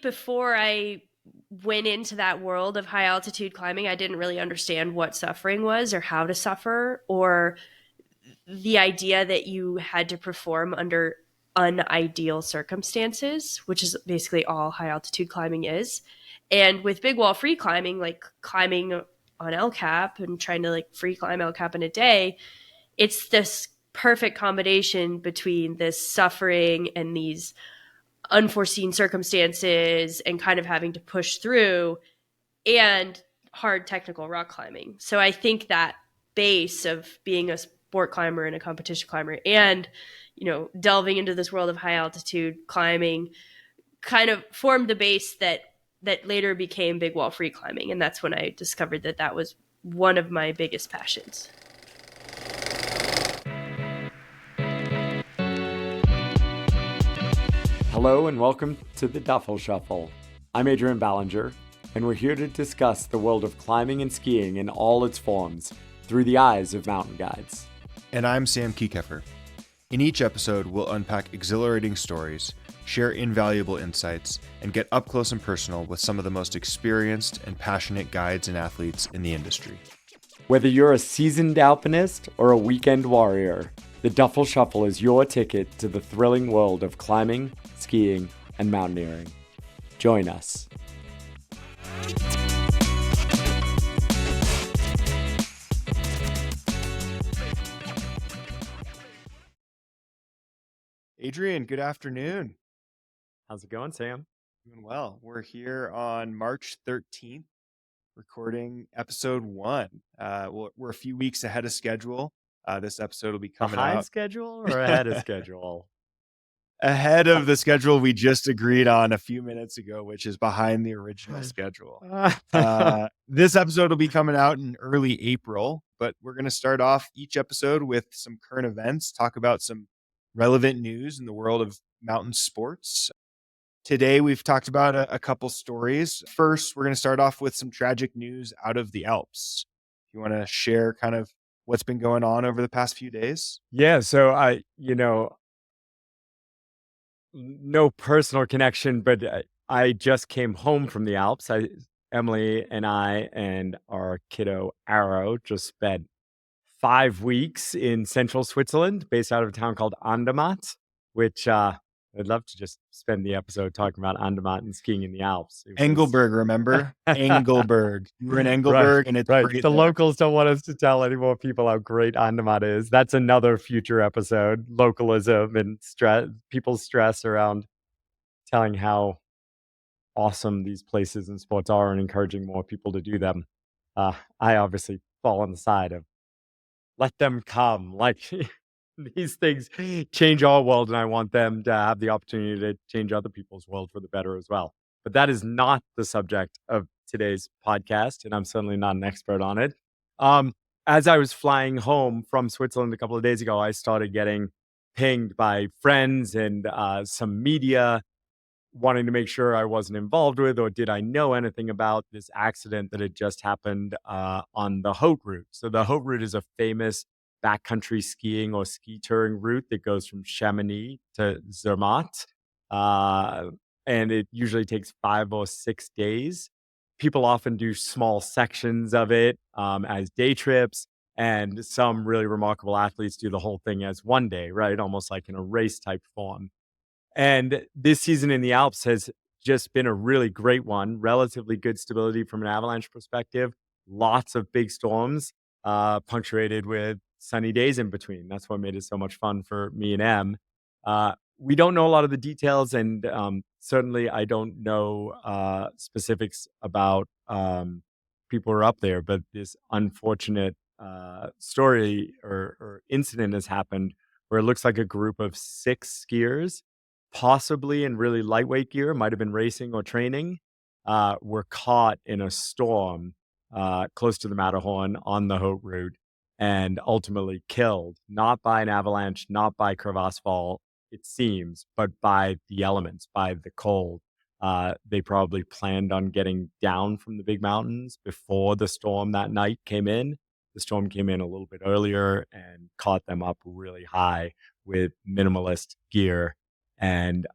before I went into that world of high altitude climbing, I didn't really understand what suffering was or how to suffer, or the idea that you had to perform under unideal circumstances, which is basically all high altitude climbing is. And with big wall free climbing, like climbing on El Cap and trying to like free climb El Cap in a day, it's this perfect combination between this suffering and these unforeseen circumstances and kind of having to push through and hard technical rock climbing. So I think that base of being a sport climber and a competition climber and, delving into this world of high altitude climbing kind of formed the base that later became big wall free climbing. And that's when I discovered that was one of my biggest passions. Hello and welcome to the Duffel Shuffle. I'm Adrian Ballinger, and we're here to discuss the world of climbing and skiing in all its forms through the eyes of mountain guides. And I'm Sam Kiekefer. In each episode, we'll unpack exhilarating stories, share invaluable insights, and get up close and personal with some of the most experienced and passionate guides and athletes in the industry. Whether you're a seasoned alpinist or a weekend warrior, the Duffel Shuffle is your ticket to the thrilling world of climbing, skiing, and mountaineering. Join us. Adrian, good afternoon. How's it going, Sam? Doing well. We're here on March 13th, recording episode 1. We're a few weeks ahead of schedule. This episode will be coming Behind out. schedule or ahead of schedule? Ahead of the schedule we just agreed on a few minutes ago, which is behind the original schedule. This episode will be coming out in early April, but we're going to start off each episode with some current events, talk about some relevant news in the world of mountain sports. Today, we've talked about a couple stories. First, we're going to start off with some tragic news out of the Alps. You want to share kind of what's been going on over the past few days? Yeah, so no personal connection, but I just came home from the Alps. Emily and I and our kiddo Arrow just spent 5 weeks in central Switzerland, based out of a town called Andermatt, which I'd love to just spend the episode talking about Andermatt and skiing in the Alps. Engelberg, remember? Engelberg. We're in Engelberg, right, and it's right. great The there. locals don't want us to tell any more people how great Andermatt is. That's another future episode, localism and people's stress around telling how awesome these places and sports are and encouraging more people to do them. I obviously fall on the side of let them come. Like these things change our world, and I want them to have the opportunity to change other people's world for the better as well. But that is not the subject of today's podcast, and I'm certainly not an expert on it. As I was flying home from Switzerland a couple of days ago, I started getting pinged by friends and some media wanting to make sure I wasn't involved with, or did I know anything about this accident that had just happened on the Haute route. So the Haute route is a famous backcountry skiing or ski touring route that goes from Chamonix to Zermatt. And it usually takes 5 or 6 days. People often do small sections of it as day trips. And some really remarkable athletes do the whole thing as one day, right? Almost like in a race type form. And this season in the Alps has just been a really great one. Relatively good stability from an avalanche perspective. Lots of big storms, punctuated with sunny days in between. That's what made it so much fun for me and Em. We don't know a lot of the details, and certainly I don't know specifics about people who are up there. But this unfortunate story or incident has happened where it looks like a group of 6 skiers, possibly in really lightweight gear, might have been racing or training, were caught in a storm close to the Matterhorn on the Haute route and ultimately killed, not by an avalanche, not by crevasse fall, it seems, but by the elements, by the cold. They probably planned on getting down from the big mountains before the storm that night came in. The storm came in a little bit earlier and caught them up really high with minimalist gear. And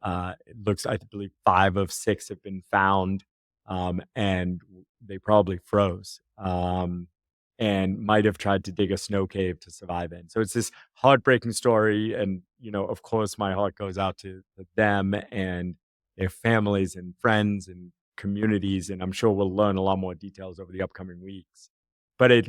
it looks, I believe, 5 of 6 have been found, and they probably froze, and might have tried to dig a snow cave to survive in. So it's this heartbreaking story, and of course, my heart goes out to them and their families and friends and communities, and I'm sure we'll learn a lot more details over the upcoming weeks. But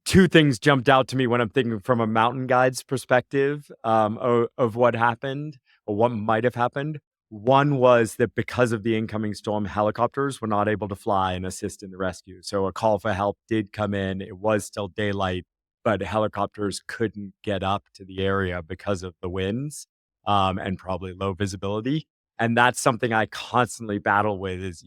two things jumped out to me when I'm thinking from a mountain guide's perspective, of what happened or what might have happened. One was that because of the incoming storm, helicopters were not able to fly and assist in the rescue. So a call for help did come in. It was still daylight, but helicopters couldn't get up to the area because of the winds, and probably low visibility. And that's something I constantly battle with is,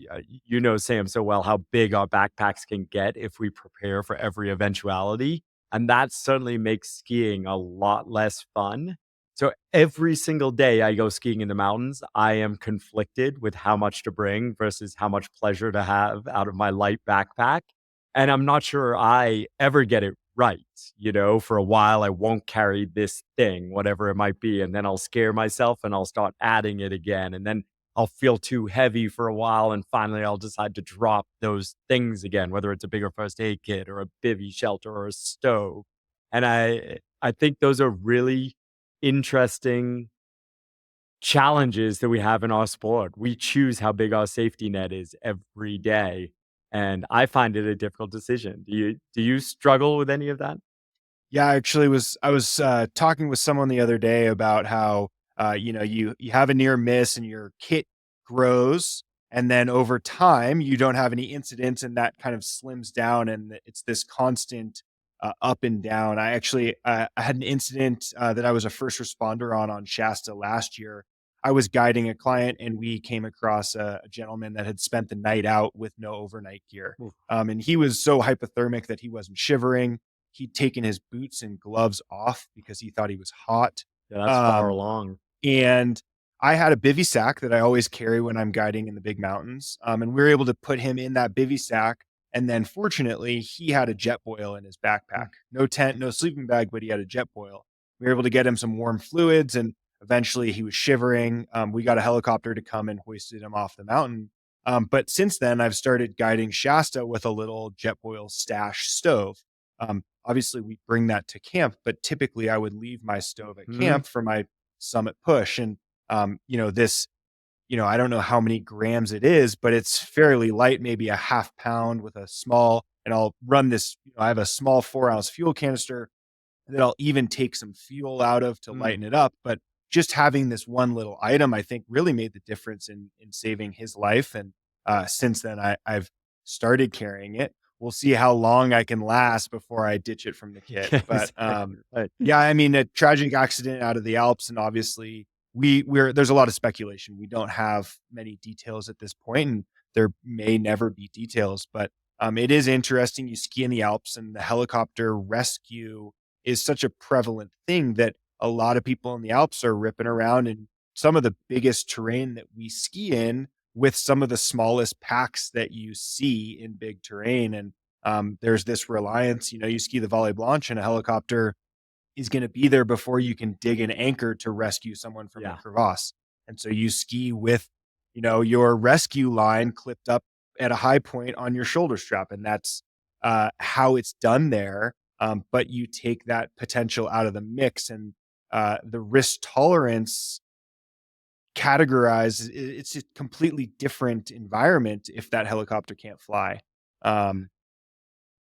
Sam, so well, how big our backpacks can get if we prepare for every eventuality. And that certainly makes skiing a lot less fun. So every single day I go skiing in the mountains, I am conflicted with how much to bring versus how much pleasure to have out of my light backpack. And I'm not sure I ever get it right. For a while, I won't carry this thing, whatever it might be. And then I'll scare myself and I'll start adding it again. And then I'll feel too heavy for a while. And finally, I'll decide to drop those things again, whether it's a bigger first aid kit or a bivy shelter or a stove. And I think those are really interesting challenges that we have in our sport. We choose how big our safety net is every day. And I find it a difficult decision. Do you struggle with any of that? Yeah, I was talking with someone the other day about how you have a near miss and your kit grows, and then over time you don't have any incidents, and that kind of slims down, and it's this constant up and down. I had an incident that I was a first responder on Shasta last year. I was guiding a client, and we came across a gentleman that had spent the night out with no overnight gear, Oof. and he was so hypothermic that he wasn't shivering. He'd taken his boots and gloves off because he thought he was hot. Yeah, that's far Um, along. and I had a bivy sack that I always carry when I'm guiding in the big mountains. And we were able to put him in that bivy sack. And then fortunately, he had a jet boil in his backpack. No tent, no sleeping bag, but he had a jet boil. We were able to get him some warm fluids, and eventually he was shivering. We got a helicopter to come and hoisted him off the mountain. But since then, I've started guiding Shasta with a little jet boil stash stove. Obviously, we bring that to camp, but typically I would leave my stove at Mhm. camp for my summit push. And, this, I don't know how many grams it is, but it's fairly light, maybe a half pound with a small, and I'll run this, I have a small 4-ounce fuel canister that I'll even take some fuel out of to Mm. lighten it up. But just having this one little item, I think really made the difference in saving his life. And since then, I've started carrying it. We'll see how long I can last before I ditch it from the kit. Yeah, But exactly. Right. yeah, I mean, a tragic accident out of the Alps, and obviously we're there's a lot of speculation. We don't have many details at this point, and there may never be details. But it is interesting. You ski in the Alps, and the helicopter rescue is such a prevalent thing that a lot of people in the Alps are ripping around in some of the biggest terrain that we ski in with some of the smallest packs that you see in big terrain. And there's this reliance, you ski the Vallée Blanche, and a helicopter is going to be there before you can dig an anchor to rescue someone from a Yeah. crevasse. And so you ski with, your rescue line clipped up at a high point on your shoulder strap. And that's how it's done there. But you take that potential out of the mix, and the risk tolerance it's a completely different environment if that helicopter can't fly. Um,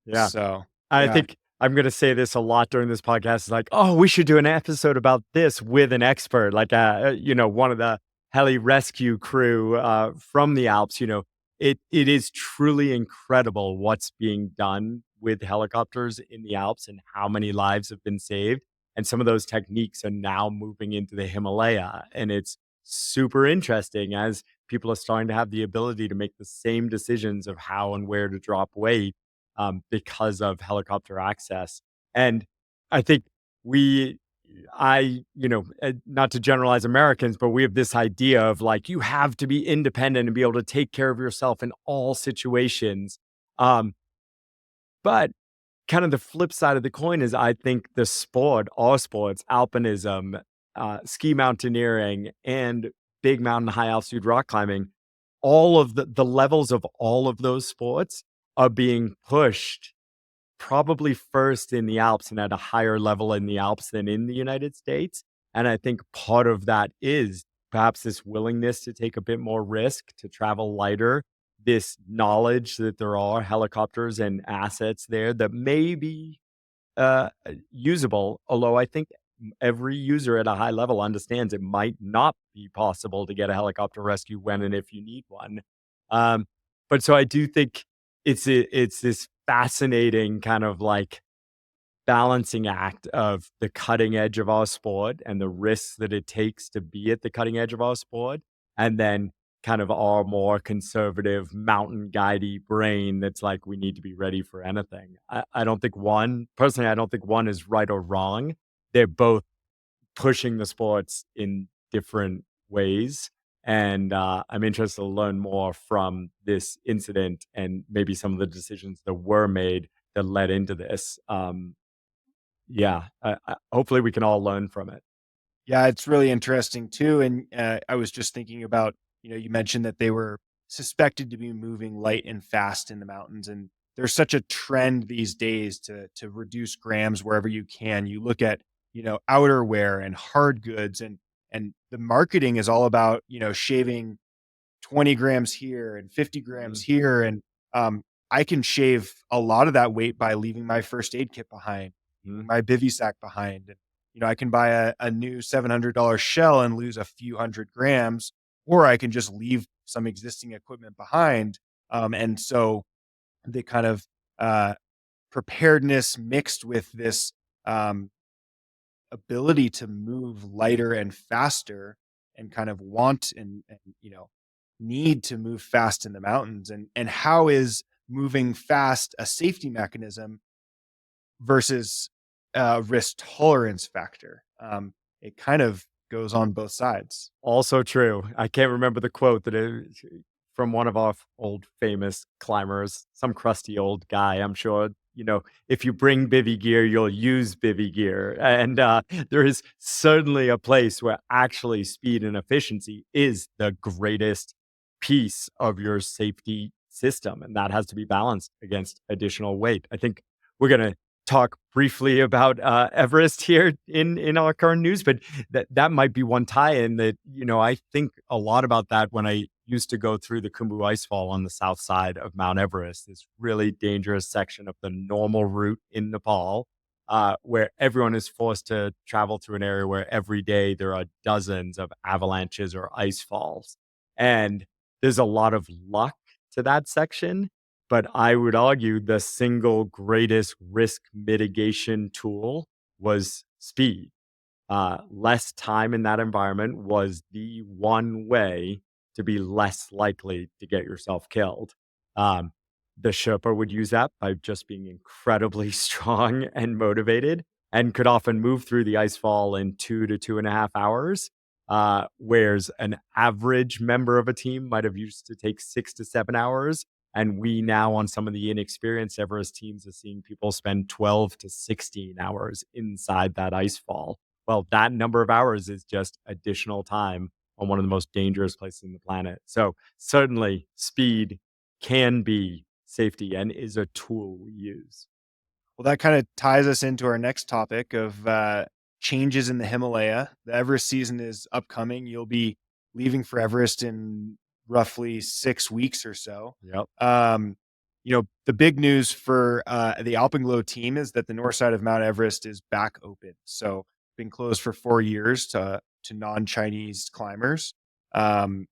Yeah. so I yeah. think I'm going to say this a lot during this podcast. It's like, oh, we should do an episode about this with an expert, like, one of the heli rescue crew from the Alps. It is truly incredible what's being done with helicopters in the Alps and how many lives have been saved. And some of those techniques are now moving into the Himalaya. And it's super interesting as people are starting to have the ability to make the same decisions of how and where to drop weight, because of helicopter access. And I think not to generalize Americans, but we have this idea of like, you have to be independent and be able to take care of yourself in all situations. But kind of the flip side of the coin is I think our sports, alpinism, ski mountaineering and big mountain high altitude rock climbing, all of the levels of all of those sports are being pushed probably first in the Alps and at a higher level in the Alps than in the United States. And I think part of that is perhaps this willingness to take a bit more risk, to travel lighter, this knowledge that there are helicopters and assets there that may be usable. Although I think every user at a high level understands it might not be possible to get a helicopter rescue when and if you need one. Um, but so I do think it's this fascinating kind of like balancing act of the cutting edge of our sport and the risks that it takes to be at the cutting edge of our sport, and then kind of our more conservative mountain guidey brain that's like we need to be ready for anything. I don't think one personally, I don't think one is right or wrong. They're both pushing the sports in different ways. And I'm interested to learn more from this incident and maybe some of the decisions that were made that led into this. Yeah, hopefully we can all learn from it. Yeah, it's really interesting too. And I was just thinking about, you mentioned that they were suspected to be moving light and fast in the mountains. And there's such a trend these days to reduce grams wherever you can. You look at, outerwear and hard goods, and the marketing is all about, shaving 20 grams here and 50 grams here. And I can shave a lot of that weight by leaving my first aid kit behind, my bivy sack behind. And, I can buy a new $700 shell and lose a few hundred grams, or I can just leave some existing equipment behind. And so the kind of preparedness mixed with this ability to move lighter and faster and kind of want and need to move fast in the mountains, and how is moving fast a safety mechanism versus risk tolerance factor. It kind of goes on both sides. Also true. I can't remember the quote that is from one of our old famous climbers, some crusty old guy, I'm sure. If you bring bivy gear, you'll use bivy gear. And there is certainly a place where actually speed and efficiency is the greatest piece of your safety system. And that has to be balanced against additional weight. I think we're going to talk briefly about Everest here in our current news, but that might be one tie-in that, I think a lot about that when I used to go through the Khumbu Icefall on the south side of Mount Everest, this really dangerous section of the normal route in Nepal, where everyone is forced to travel through an area where every day there are dozens of avalanches or ice falls. And there's a lot of luck to that section. But I would argue the single greatest risk mitigation tool was speed. Less time in that environment was the one way to be less likely to get yourself killed. The Sherpa would use that by just being incredibly strong and motivated, and could often move through the icefall in 2 to 2.5 hours. Whereas an average member of a team might have used to take 6 to 7 hours. And we now, on some of the inexperienced Everest teams, are seeing people spend 12 to 16 hours inside that ice fall. Well, that number of hours is just additional time on one of the most dangerous places on the planet. So certainly speed can be safety and is a tool we use. Well, that kind of ties us into our next topic of changes in the Himalaya. The Everest season is upcoming. You'll be leaving for Everest in roughly 6 weeks or so. Yep. The big news for the Alpenglow team is that the north side of Mount Everest is back open. So been closed for 4 years to non-Chinese climbers. And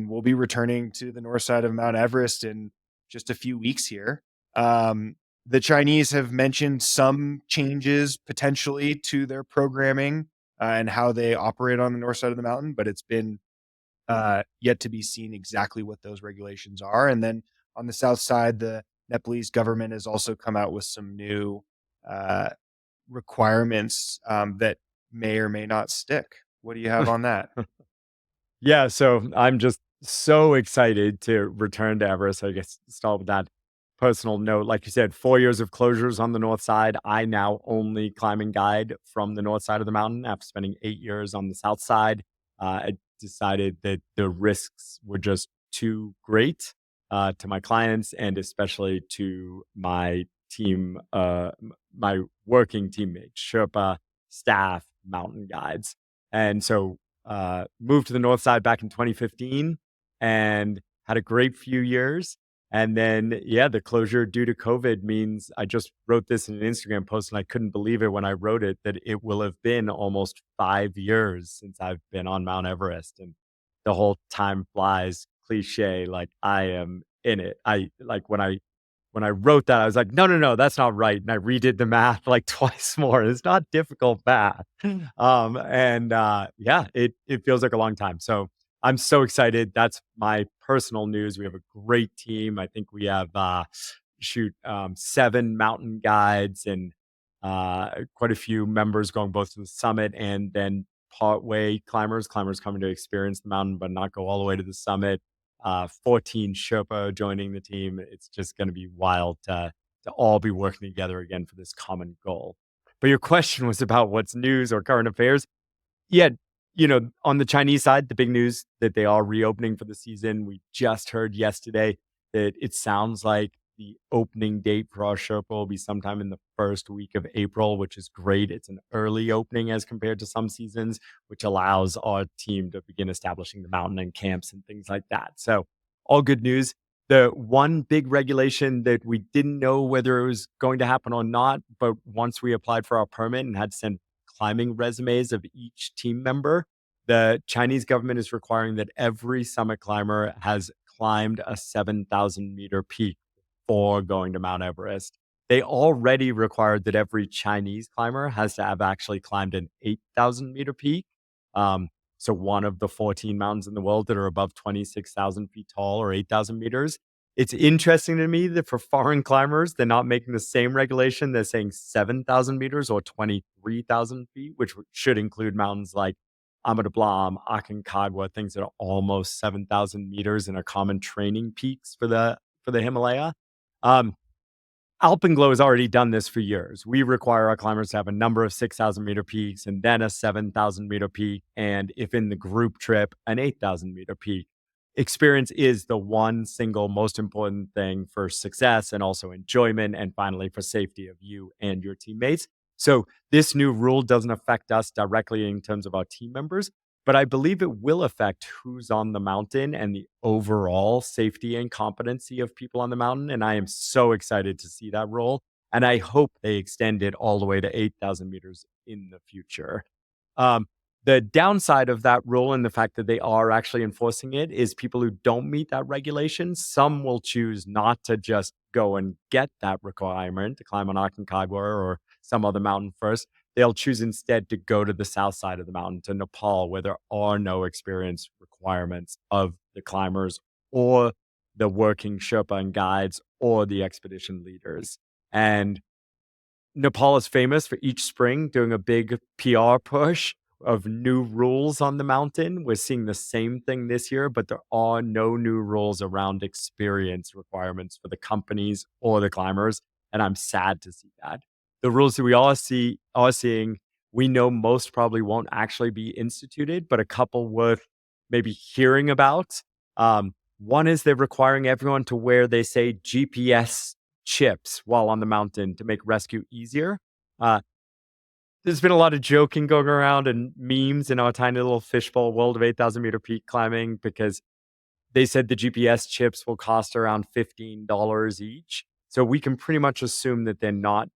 we'll be returning to the north side of Mount Everest in just a few weeks here. The Chinese have mentioned some changes potentially to their programming and how they operate on the north side of the mountain, but it's been yet to be seen exactly what those regulations are. And then on the south side, the Nepalese government has also come out with some new requirements that may or may not stick. What do you have on that? Yeah, so I'm just so excited to return to Everest. I guess start with that personal note, like you said, 4 years of closures on the north side. I now only climb and guide from the north side of the mountain after spending 8 years on the south side. I decided that the risks were just too great to my clients and especially to my team, my working teammates, Sherpa, staff, mountain guides. And so moved to the north side back in 2015 and had a great few years. And then, yeah, the closure due to COVID means I just wrote this in an Instagram post and I couldn't believe it when I wrote it that it will have been almost 5 years since I've been on Mount Everest. And the whole time flies cliche, like I am in it. I like when I wrote that, I was like, no, no, no, that's not right. And I redid the math like twice more. It's not difficult math. Yeah, it feels like a long time. So I'm so excited. That's my personal news. We have a great team. I think we have 7 mountain guides and quite a few members going both to the summit and then partway climbers coming to experience the mountain but not go all the way to the summit. 14 Sherpa joining the team. It's just going to be wild to all be working together again for this common goal. But your question was about what's news or current affairs. Yeah, on the Chinese side, the big news that they are reopening for the season. We just heard yesterday that it sounds like the opening date for our Sherpa will be sometime in the first week of April, which is great. It's an early opening as compared to some seasons, which allows our team to begin establishing the mountain and camps and things like that. So all good news. The one big regulation that we didn't know whether it was going to happen or not, but once we applied for our permit and had to send climbing resumes of each team member, the Chinese government is requiring that every summit climber has climbed a 7,000 meter peak before going to Mount Everest. They already required that every Chinese climber has to have actually climbed an 8,000 meter peak. So one of the 14 mountains in the world that are above 26,000 feet tall or 8,000 meters. It's interesting to me that for foreign climbers, they're not making the same regulation. They're saying 7,000 meters or 23,000 feet, which should include mountains like Amadou Blanc, Aconcagua, things that are almost 7,000 meters and are common training peaks for the Himalaya. Alpenglow has already done this for years. We require our climbers to have a number of 6,000 meter peaks and then a 7,000 meter peak. And if in the group trip, an 8,000 meter peak. Experience is the one single most important thing for success and also enjoyment. And finally, for safety of you and your teammates. So this new rule doesn't affect us directly in terms of our team members, but I believe it will affect who's on the mountain and the overall safety and competency of people on the mountain. And I am so excited to see that role. And I hope they extend it all the way to 8,000 meters in the future. The downside of that rule and the fact that they are actually enforcing it is people who don't meet that regulation. Some will choose not to just go and get that requirement to climb on Aconcagua or some other mountain first. They'll choose instead to go to the south side of the mountain, to Nepal, where there are no experience requirements of the climbers or the working Sherpa and guides or the expedition leaders. And Nepal is famous for each spring doing a big PR push of new rules on the mountain. We're seeing the same thing this year, but there are no new rules around experience requirements for the companies or the climbers. And I'm sad to see that. The rules that we are seeing, we know most probably won't actually be instituted, but a couple worth maybe hearing about. One is they're requiring everyone to wear, they say, GPS chips while on the mountain to make rescue easier. There's been a lot of joking going around and memes in our tiny little fishbowl world of 8,000 meter peak climbing because they said the GPS chips will cost around $15 each. So we can pretty much assume that they're not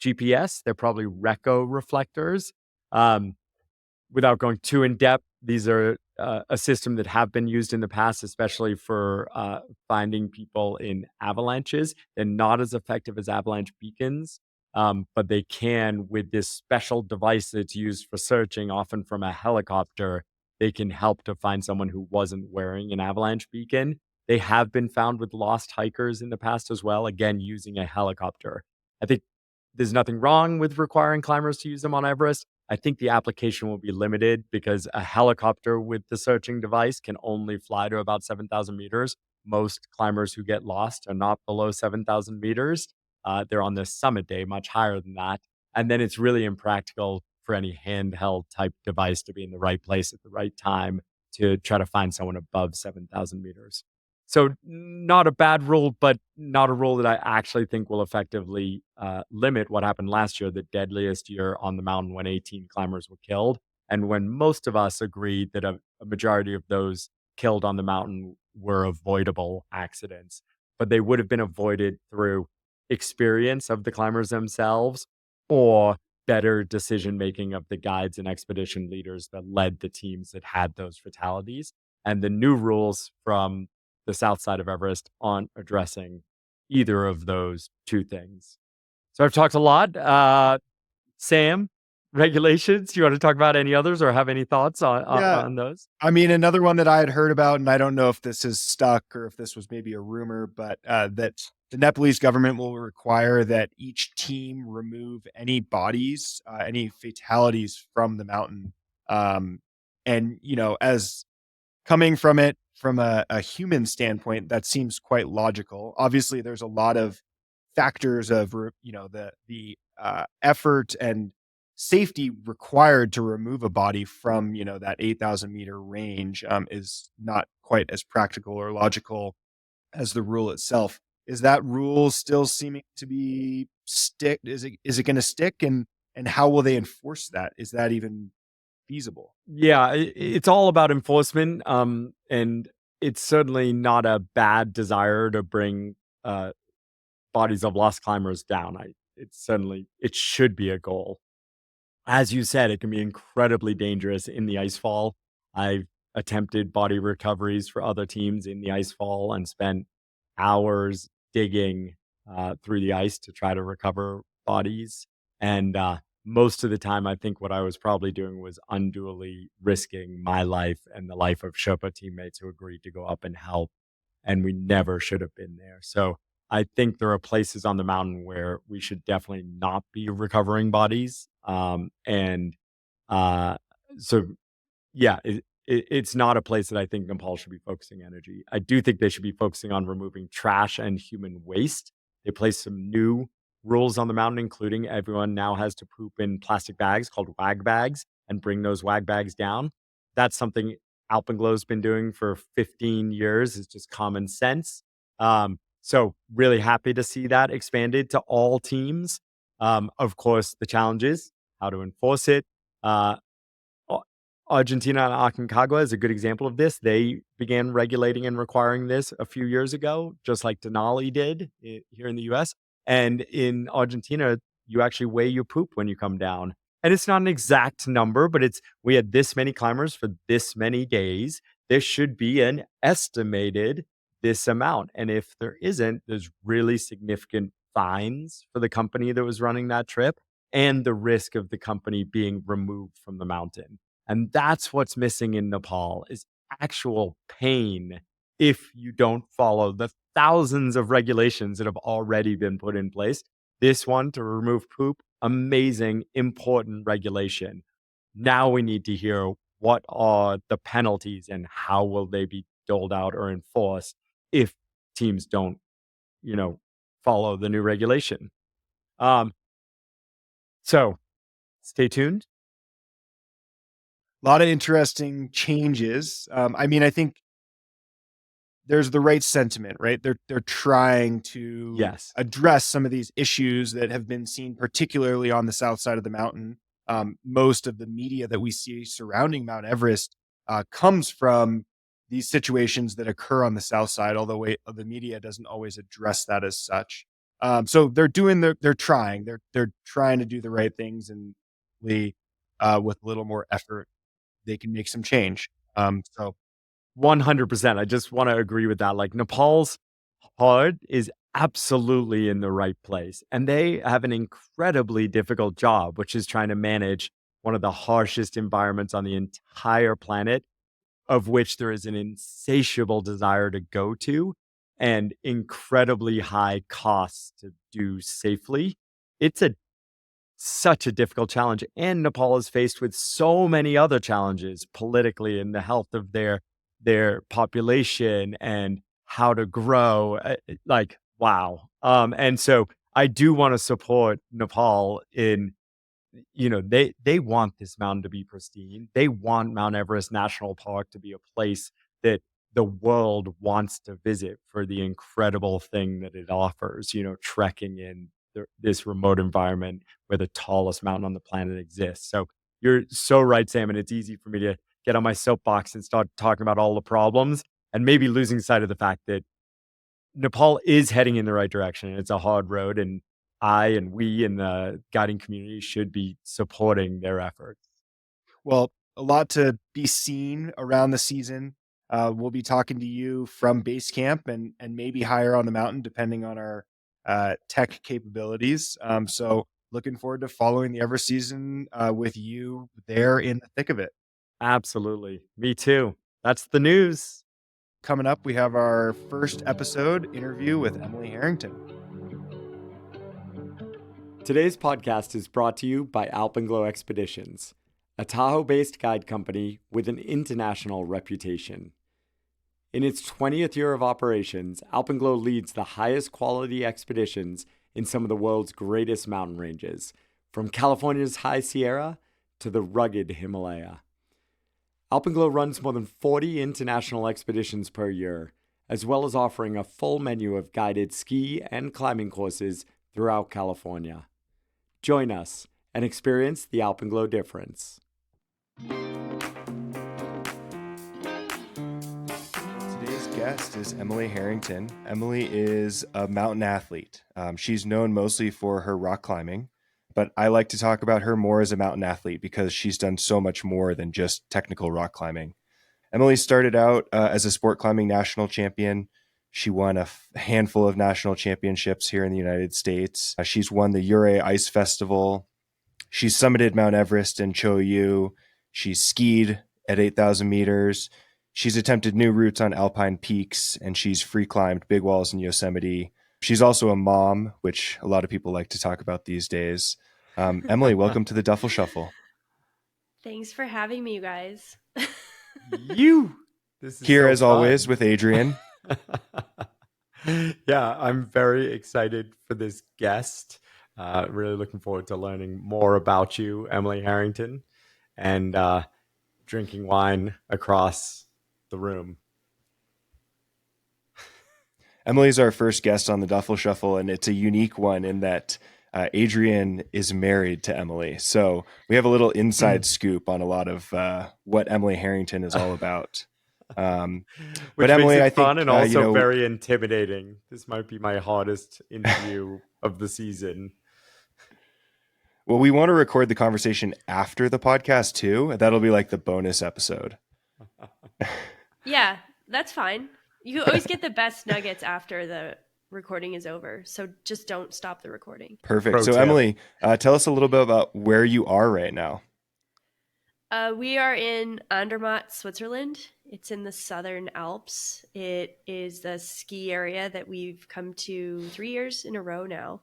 GPS. They're probably Reco reflectors. Without going too in depth, these are a system that have been used in the past, especially for finding people in avalanches. They're not as effective as avalanche beacons, but they can, with this special device that's used for searching, often from a helicopter, they can help to find someone who wasn't wearing an avalanche beacon. They have been found with lost hikers in the past as well, again, using a helicopter. I think there's nothing wrong with requiring climbers to use them on Everest. I think the application will be limited because a helicopter with the searching device can only fly to about 7,000 meters. most climbers who get lost are not below 7,000 meters. They're on the summit day, much higher than that. And then it's really impractical for any handheld type device to be in the right place at the right time to try to find someone above 7,000 meters. So not a bad rule, but not a rule that I actually think will effectively limit what happened last year, the deadliest year on the mountain when 18 climbers were killed. And when most of us agreed that a majority of those killed on the mountain were avoidable accidents, but they would have been avoided through experience of the climbers themselves or better decision making of the guides and expedition leaders that led the teams that had those fatalities. And the new rules from the south side of Everest aren't addressing either of those two things. So I've talked a lot. Sam, regulations, you want to talk about any others or have any thoughts on those? I mean, another one that I had heard about, and I don't know if this is stuck or if this was maybe a rumor, but that the Nepalese government will require that each team remove any bodies, any fatalities from the mountain. And, as coming from it from a human standpoint, that seems quite logical. Obviously, there's a lot of factors of, the effort and safety required to remove a body from, that 8,000 meter range is not quite as practical or logical as the rule itself. Is that rule still seeming to be stick? Is it going to stick? And how will they enforce that? Is that even feasible? Yeah, it's all about enforcement. And it's certainly not a bad desire to bring bodies of lost climbers down. It should be a goal. As you said, it can be incredibly dangerous in the icefall. I've attempted body recoveries for other teams in the icefall and spent hours digging through the ice to try to recover bodies. And most of the time, I think what I was probably doing was unduly risking my life and the life of Sherpa teammates who agreed to go up and help. And we never should have been there. So I think there are places on the mountain where we should definitely not be recovering bodies. So, yeah, it's not a place that I think Nepal should be focusing energy. I do think they should be focusing on removing trash and human waste. They placed some new rules on the mountain, including everyone now has to poop in plastic bags called wag bags and bring those wag bags down. That's something Alpenglow's been doing for 15 years. It's just common sense. So really happy to see that expanded to all teams. Of course, the challenge is how to enforce it. Argentina and Aconcagua is a good example of this. They began regulating and requiring this a few years ago, just like Denali did here in the US. And in Argentina, you actually weigh your poop when you come down. And it's not an exact number, but we had this many climbers for this many days. There should be an estimated this amount. And if there isn't, there's really significant fines for the company that was running that trip and the risk of the company being removed from the mountain. And that's what's missing in Nepal is actual pain if you don't follow the thousands of regulations that have already been put in place. This one to remove poop, amazing, important regulation. Now we need to hear what are the penalties and how will they be doled out or enforced if teams don't, follow the new regulation. So stay tuned. A lot of interesting changes. I think there's the right sentiment, right? They're trying to address some of these issues that have been seen, particularly on the south side of the mountain. Most of the media that we see surrounding Mount Everest comes from these situations that occur on the south side, although the media doesn't always address that as such. So they're trying to do the right things, and with a little more effort, they can make some change. So 100%. I just want to agree with that. Like Nepal's heart is absolutely in the right place. And they have an incredibly difficult job, which is trying to manage one of the harshest environments on the entire planet, of which there is an insatiable desire to go to and incredibly high costs to do safely. It's such a difficult challenge. And Nepal is faced with so many other challenges politically and the health of their population and how to grow. Like, wow. And so I do want to support Nepal in, they want this mountain to be pristine. They want Mount Everest National Park to be a place that the world wants to visit for the incredible thing that it offers, trekking in this remote environment where the tallest mountain on the planet exists. So you're so right, Sam, and it's easy for me to get on my soapbox and start talking about all the problems and maybe losing sight of the fact that Nepal is heading in the right direction. It's a hard road, and I and we in the guiding community should be supporting their efforts. Well, a lot to be seen around the season. We'll be talking to you from base camp and maybe higher on the mountain, depending on our tech capabilities. So looking forward to following the Everest season with you there in the thick of it. Absolutely. Me too. That's the news. Coming up, we have our first episode interview with Emily Harrington. Today's podcast is brought to you by Alpenglow Expeditions, a Tahoe-based guide company with an international reputation. In its 20th year of operations, Alpenglow leads the highest quality expeditions in some of the world's greatest mountain ranges, from California's High Sierra to the rugged Himalaya. Alpenglow runs more than 40 international expeditions per year, as well as offering a full menu of guided ski and climbing courses throughout California. Join us and experience the Alpenglow difference. Today's guest is Emily Harrington. Emily is a mountain athlete. She's known mostly for her rock climbing, but I like to talk about her more as a mountain athlete because she's done so much more than just technical rock climbing. Emily started out as a sport climbing national champion. She won a handful of national championships here in the United States. She's won the Ouray Ice Festival. She's summited Mount Everest and Cho-Yu. She's skied at 8,000 meters. She's attempted new routes on alpine peaks, and she's free climbed big walls in Yosemite. She's also a mom, which a lot of people like to talk about these days. Emily, welcome to the Duffel Shuffle. Thanks for having me, you guys. This is Here, so as fun. always, with Adrian. Yeah, I'm very excited for this guest. Really looking forward to learning more about you, Emily Harrington, and drinking wine across the room. Emily's our first guest on the Duffel Shuffle, and it's a unique one in that Adrian is married to Emily. So we have a little inside scoop on a lot of what Emily Harrington is all about. But Emily, makes it I think, fun and also very intimidating. This might be my hardest interview of the season. Well, we want to record the conversation after the podcast too. That'll be like the bonus episode. Yeah, that's fine. You always get the best nuggets after the recording is over. So just don't stop the recording. Perfect. Pro so tip. Emily, tell us a little bit about where you are right now. We are in Andermatt, Switzerland. It's in the southern Alps. It is the ski area that we've come to 3 years in a row now.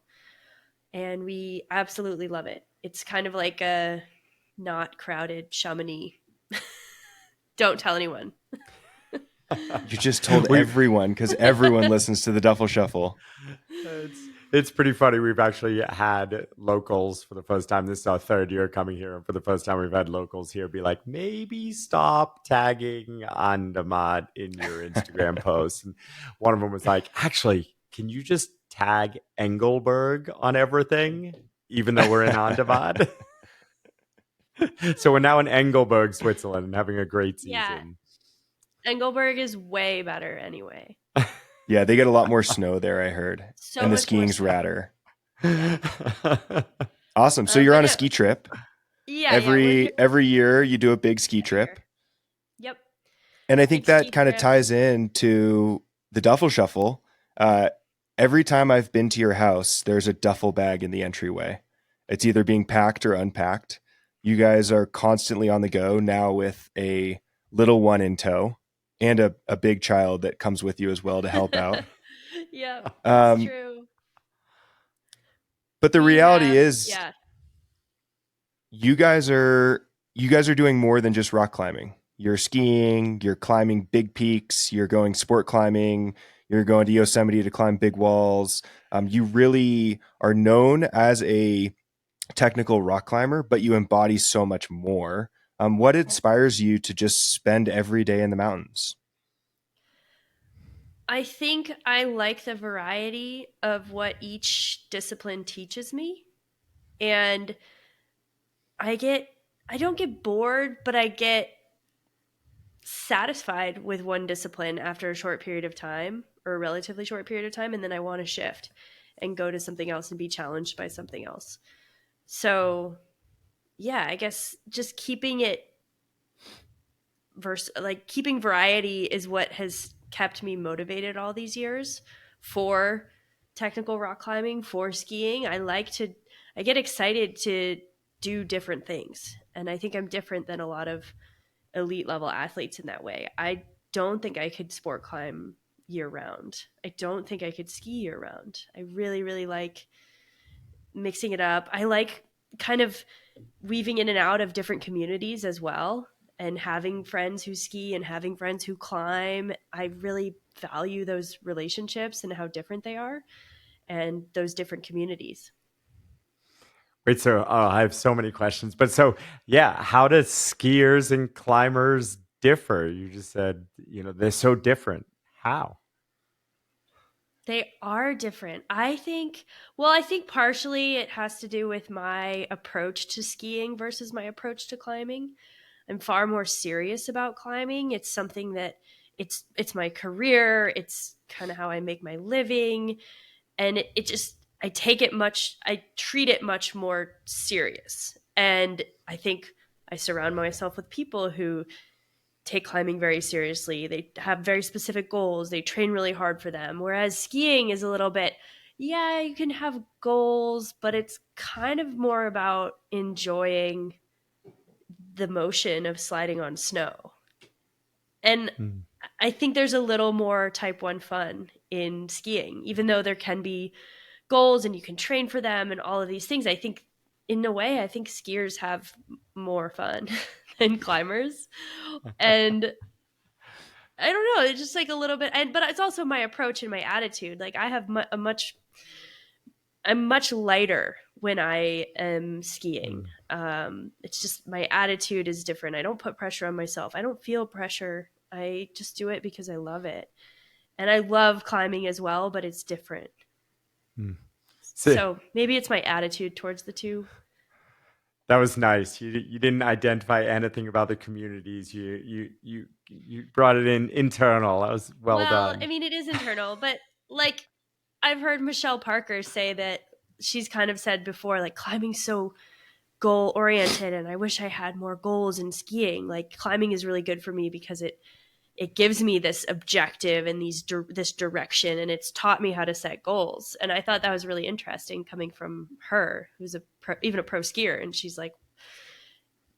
And we absolutely love it. It's kind of like a not crowded Chamonix. Don't tell anyone. You just told everyone because everyone listens to the Duffel Shuffle. It's pretty funny. We've actually had locals for the first time. This is our third year coming here. And for the first time, we've had locals here be like, maybe stop tagging Andermatt in your Instagram posts. And one of them was like, actually, can you just tag Engelberg on everything, even though we're in Andermatt? So we're now in Engelberg, Switzerland, and having a great season. Yeah. Engelberg is way better anyway. Yeah, they get a lot more snow there, I heard. So and the skiing's radder. Awesome. So you're on a ski trip. Yeah. Every year you do a big ski trip. Yep. And I think that kind of ties into the Duffel Shuffle. Every time I've been to your house, there's a duffel bag in the entryway. It's either being packed or unpacked. You guys are constantly on the go now with a little one in tow. And a big child that comes with you as well to help out. Yeah, that's true. But the reality is, you guys are doing more than just rock climbing. You're skiing, you're climbing big peaks, you're going sport climbing, You're going to Yosemite to climb big walls. You really are known as a technical rock climber, but you embody so much more. What inspires you to just spend every day in the mountains? I think I like the variety of what each discipline teaches me. And I get I don't get bored, but I get satisfied with one discipline after a short period of time, or a relatively short period of time, and then I want to shift and go to something else and be challenged by something else. So, yeah, I guess just keeping it keeping variety is what has kept me motivated all these years for technical rock climbing, for skiing. I get excited to do different things. And I think I'm different than a lot of elite level athletes in that way. I don't think I could sport climb year round. I don't think I could ski year round. I really, really like mixing it up. I like kind of weaving in and out of different communities as well, and having friends who ski and having friends who climb. I really value those relationships and how different they are and those different communities. Wait, so I have so many questions, but so yeah, how does skiers and climbers differ? You just said, they're so different. How? They are different. I think partially it has to do with my approach to skiing versus my approach to climbing. I'm far more serious about climbing. It's something that it's my career. It's kind of how I make my living, and it just I treat it much more serious. And I think I surround myself with people who take climbing very seriously. They have very specific goals. They train really hard for them. Whereas skiing is a little bit, yeah, you can have goals, but it's kind of more about enjoying the motion of sliding on snow. And Mm. I think there's a little more type 1 fun in skiing, even though there can be goals and you can train for them and all of these things. I think, in a way, I think skiers have more fun than climbers. And I don't know, it's just like a little bit, but it's also my approach and my attitude. Like I have I'm much lighter when I am skiing. Mm. It's just my attitude is different. I don't put pressure on myself. I don't feel pressure. I just do it because I love it. And I love climbing as well, but it's different. Mm. So So maybe it's my attitude towards the two. that was nice. You didn't identify anything about the communities. You brought it in internal. That was well Well, I done. mean, it is internal, but like I've heard Michelle Parker say that she's kind of said before, like climbing's so goal oriented and I wish I had more goals in skiing. Like climbing is really good for me because it gives me this objective and this direction, and it's taught me how to set goals. And I thought that was really interesting coming from her, who's even a pro skier, and she's like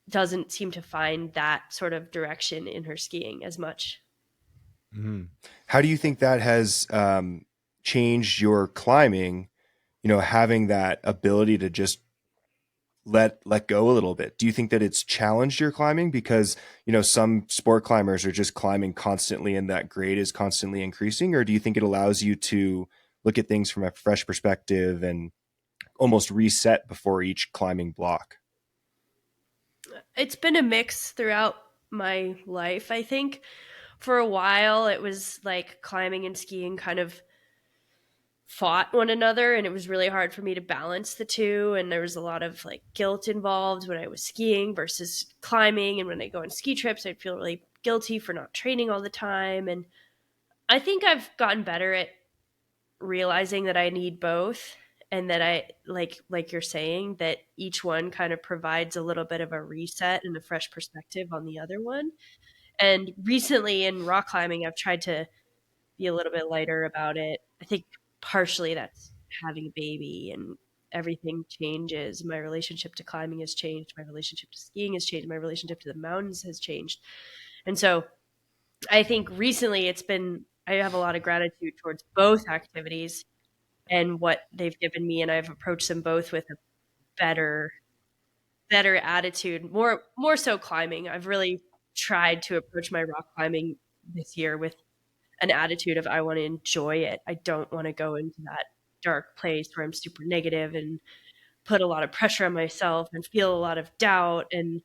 doesn't seem to find that sort of direction in her skiing as much. Mhm. How do you think that has changed your climbing? Having that ability to just let go a little bit. Do you think that it's challenged your climbing because some sport climbers are just climbing constantly and that grade is constantly increasing, or do you think it allows you to look at things from a fresh perspective and almost reset before each climbing block? It's been a mix throughout my life. I think for a while it was like climbing and skiing kind of fought one another, and it was really hard for me to balance the two, and there was a lot of like guilt involved when I was skiing versus climbing. And when I go on ski trips, I'd feel really guilty for not training all the time. And I think I've gotten better at realizing that I need both, and that I like you're saying, that each one kind of provides a little bit of a reset and a fresh perspective on the other one. And recently in rock climbing, I've tried to be a little bit lighter about it. I think partially that's having a baby, and everything changes. My relationship to climbing has changed. My relationship to skiing has changed. My relationship to the mountains has changed. And so I think recently I have a lot of gratitude towards both activities and what they've given me. And I've approached them both with a better, better attitude, more so climbing. I've really tried to approach my rock climbing this year with an attitude of I want to enjoy it. I don't want to go into that dark place where I'm super negative and put a lot of pressure on myself and feel a lot of doubt and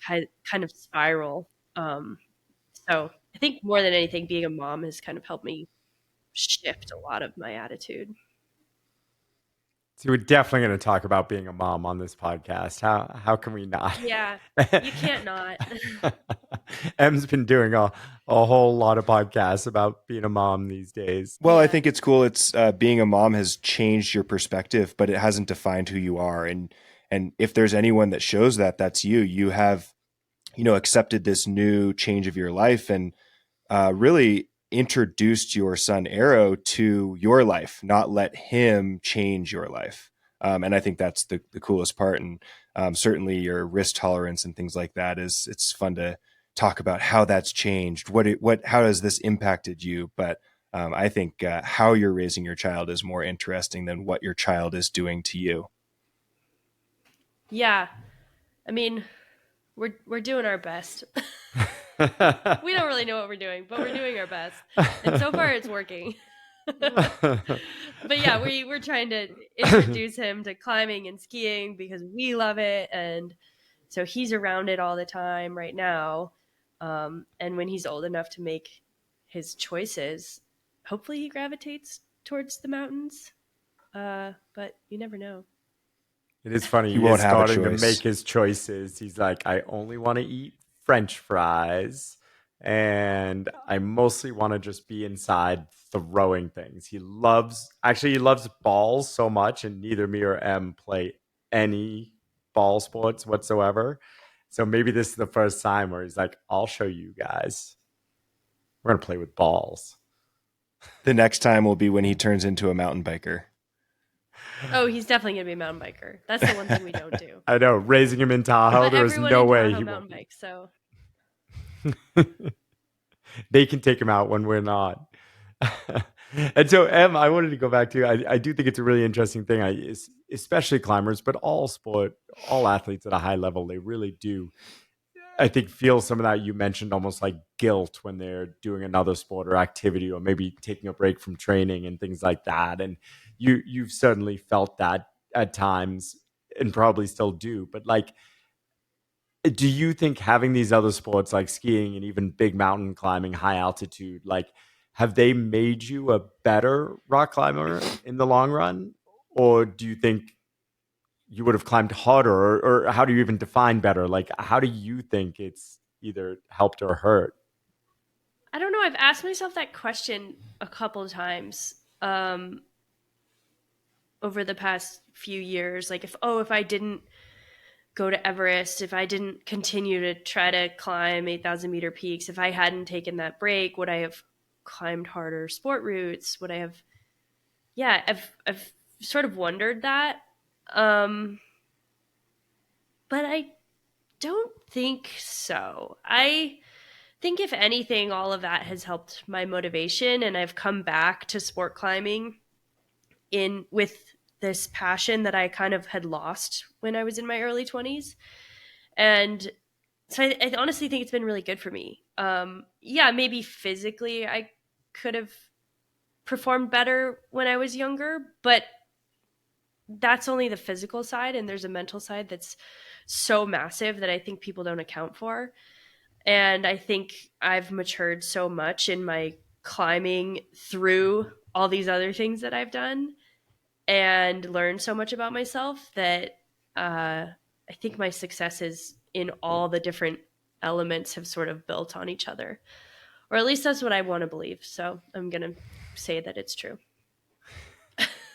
kind of spiral. So I think more than anything, being a mom has kind of helped me shift a lot of my attitude. So we're definitely going to talk about being a mom on this podcast. How can we not? Yeah, you can't not. Em's been doing a whole lot of podcasts about being a mom these days. Well, I Yeah. think it's cool. It's being a mom has changed your perspective, but it hasn't defined who you are. And if there's anyone that shows that, that's you. You have, accepted this new change of your life and really introduced your son Arrow to your life, not let him change your life. And I think that's the coolest part. And certainly your risk tolerance and things like that it's fun to talk about how that's changed. How has this impacted you? But I think how you're raising your child is more interesting than what your child is doing to you. Yeah. I mean, we're doing our best. We don't really know what we're doing, but we're doing our best. And so far it's working. But yeah, we're trying to introduce him to climbing and skiing because we love it. And so he's around it all the time right now. And when he's old enough to make his choices, hopefully he gravitates towards the mountains. But you never know. It is funny. He won't He's have a starting to choice. make his choices. He's like, I only want to eat French fries, and I mostly want to just be inside throwing things. He loves balls so much, and neither me or Em play any ball sports whatsoever. So maybe this is the first time where he's like, I'll show you guys. We're gonna play with balls. The next time will be when he turns into a mountain biker. Oh, he's definitely gonna be a mountain biker. That's the one thing we don't do. I know, raising him in Tahoe, But there's everyone no in way Tahoe he mountain won't. bikes, so They can take him out when we're not. And so, Em, I wanted to go back to, I do think it's a really interesting thing, especially climbers, but all athletes at a high level, they really do, I think, feel some of that you mentioned, almost like guilt when they're doing another sport or activity, or maybe taking a break from training and things like that. And you've certainly felt that at times and probably still do. But like, do you think having these other sports like skiing and even big mountain climbing, high altitude, like, have they made you a better rock climber in the long run? Or do you think you would have climbed harder? Or how do you even define better? Like, how do you think it's either helped or hurt? I don't know. I've asked myself that question a couple of times over the past few years. Like, if I didn't go to Everest, if I didn't continue to try to climb 8,000-meter peaks, if I hadn't taken that break, would I have climbed harder sport routes? Would I have? Yeah, I've sort of wondered that, but I don't think so. I think if anything, all of that has helped my motivation, and I've come back to sport climbing in with this passion that I kind of had lost when I was in my early 20s. And so I honestly think it's been really good for me. Yeah, maybe physically I could have performed better when I was younger, but that's only the physical side, and there's a mental side that's so massive that I think people don't account for. And I think I've matured so much in my climbing through all these other things that I've done and learned so much about myself that I think my successes in all the different elements have sort of built on each other. Or at least that's what I want to believe. So I'm going to say that it's true.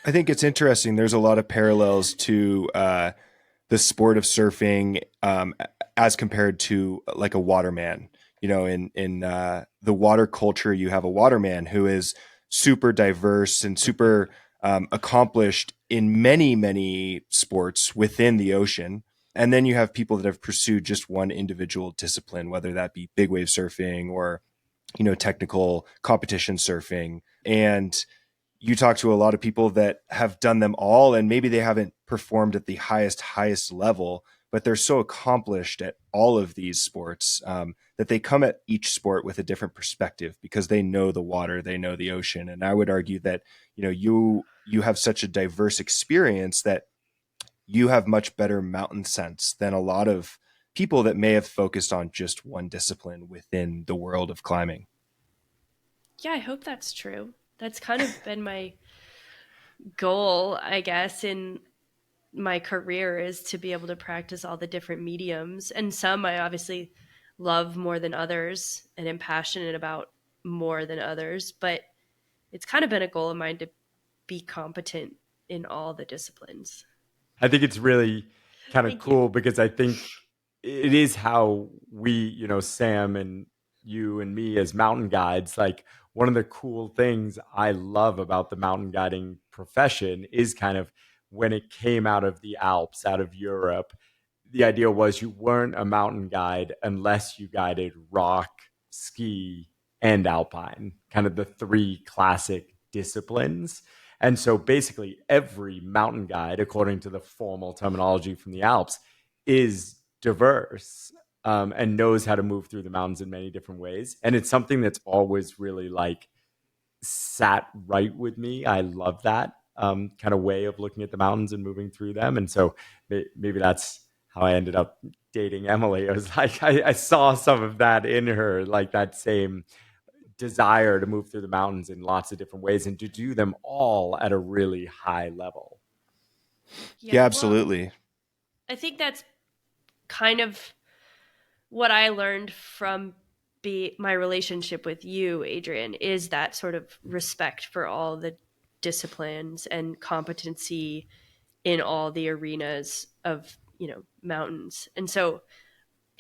I think it's interesting. There's a lot of parallels to the sport of surfing as compared to like a waterman. In the water culture, you have a waterman who is super diverse and super accomplished in many, many sports within the ocean. And then you have people that have pursued just one individual discipline, whether that be big wave surfing or, technical competition surfing. And you talk to a lot of people that have done them all, and maybe they haven't performed at the highest level, but they're so accomplished at all of these sports that they come at each sport with a different perspective because they know the water, they know the ocean. And I would argue that, you have such a diverse experience that you have much better mountain sense than a lot of people that may have focused on just one discipline within the world of climbing. Yeah, I hope that's true. That's kind of been my goal, I guess, in my career, is to be able to practice all the different mediums. And some I obviously love more than others and am passionate about more than others. But it's kind of been a goal of mine to be competent in all the disciplines. I think it's really kind of Thank you. cool because I think it is how we, Sam and you and me as mountain guides, like one of the cool things I love about the mountain guiding profession is kind of when it came out of the Alps, out of Europe, the idea was you weren't a mountain guide unless you guided rock, ski, and alpine, kind of the three classic disciplines. And so basically every mountain guide, according to the formal terminology from the Alps, is diverse, and knows how to move through the mountains in many different ways. And it's something that's always really like sat right with me. I love that kind of way of looking at the mountains and moving through them. And so maybe that's how I ended up dating Emily. I was like, I saw some of that in her, like that same desire to move through the mountains in lots of different ways and to do them all at a really high level. Yeah, absolutely. Well, I think that's kind of what I learned from my relationship with you, Adrian, is that sort of respect for all the disciplines and competency in all the arenas of, mountains. And so,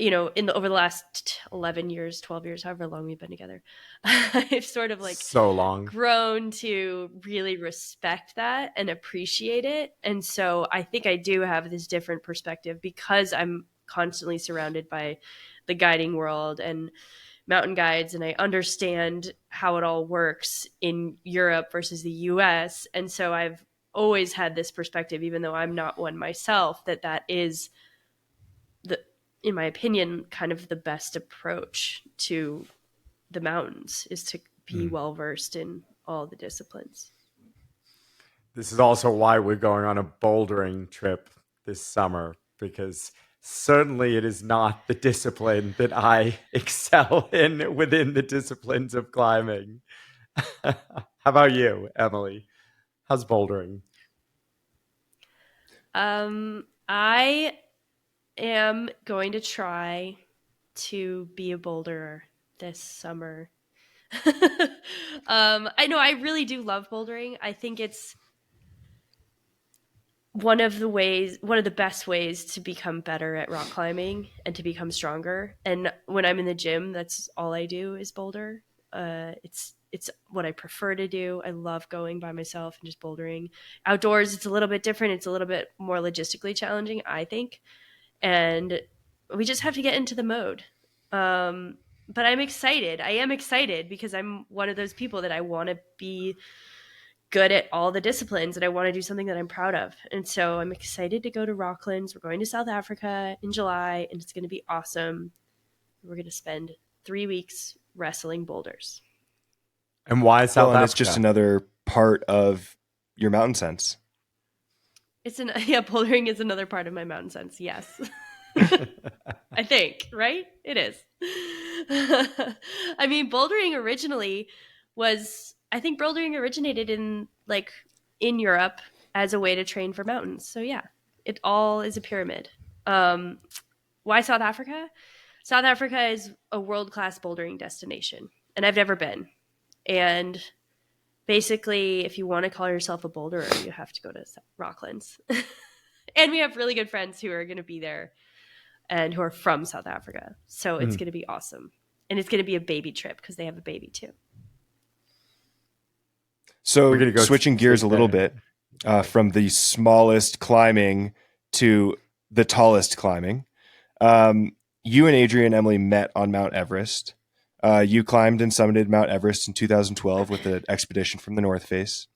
over the last 11 years, 12 years, however long we've been together, I've sort of like so long grown to really respect that and appreciate it. And so I think I do have this different perspective because I'm constantly surrounded by the guiding world and mountain guides, and I understand how it all works in Europe versus the US. And so I've always had this perspective, even though I'm not one myself, that is in my opinion, kind of the best approach to the mountains, is to be well versed in all the disciplines. This is also why we're going on a bouldering trip this summer, because certainly it is not the discipline that I excel in within the disciplines of climbing. How about you, Emily? How's bouldering? I am going to try to be a boulderer this summer. I know I really do love bouldering. I think it's one of the best ways to become better at rock climbing and to become stronger. And when I'm in the gym, that's all I do is boulder. It's what I prefer to do. I love going by myself and just bouldering. Outdoors, it's a little bit different. It's a little bit more logistically challenging, I think. And we just have to get into the mode. But I'm excited. I am excited because I'm one of those people that I want to be good at all the disciplines, and I want to do something that I'm proud of. And so I'm excited to go to Rocklands. We're going to South Africa in July, and it's going to be awesome. We're going to spend 3 weeks wrestling boulders. And why South Africa? It's just another part of your mountain sense. Bouldering is another part of my mountain sense. Yes. I think, right? It is. I mean, bouldering originated in Europe as a way to train for mountains. So yeah, it all is a pyramid. Why South Africa? South Africa is a world-class bouldering destination, and I've never been. And basically, if you want to call yourself a boulderer, you have to go to Rocklands. And we have really good friends who are going to be there and who are from South Africa. So it's going to be awesome. And it's going to be a baby trip because they have a baby too. So switching gears a little bit from the smallest climbing to the tallest climbing. You and Adrian and Emily met on Mount Everest. You climbed and summited Mount Everest in 2012 with an expedition from the North Face.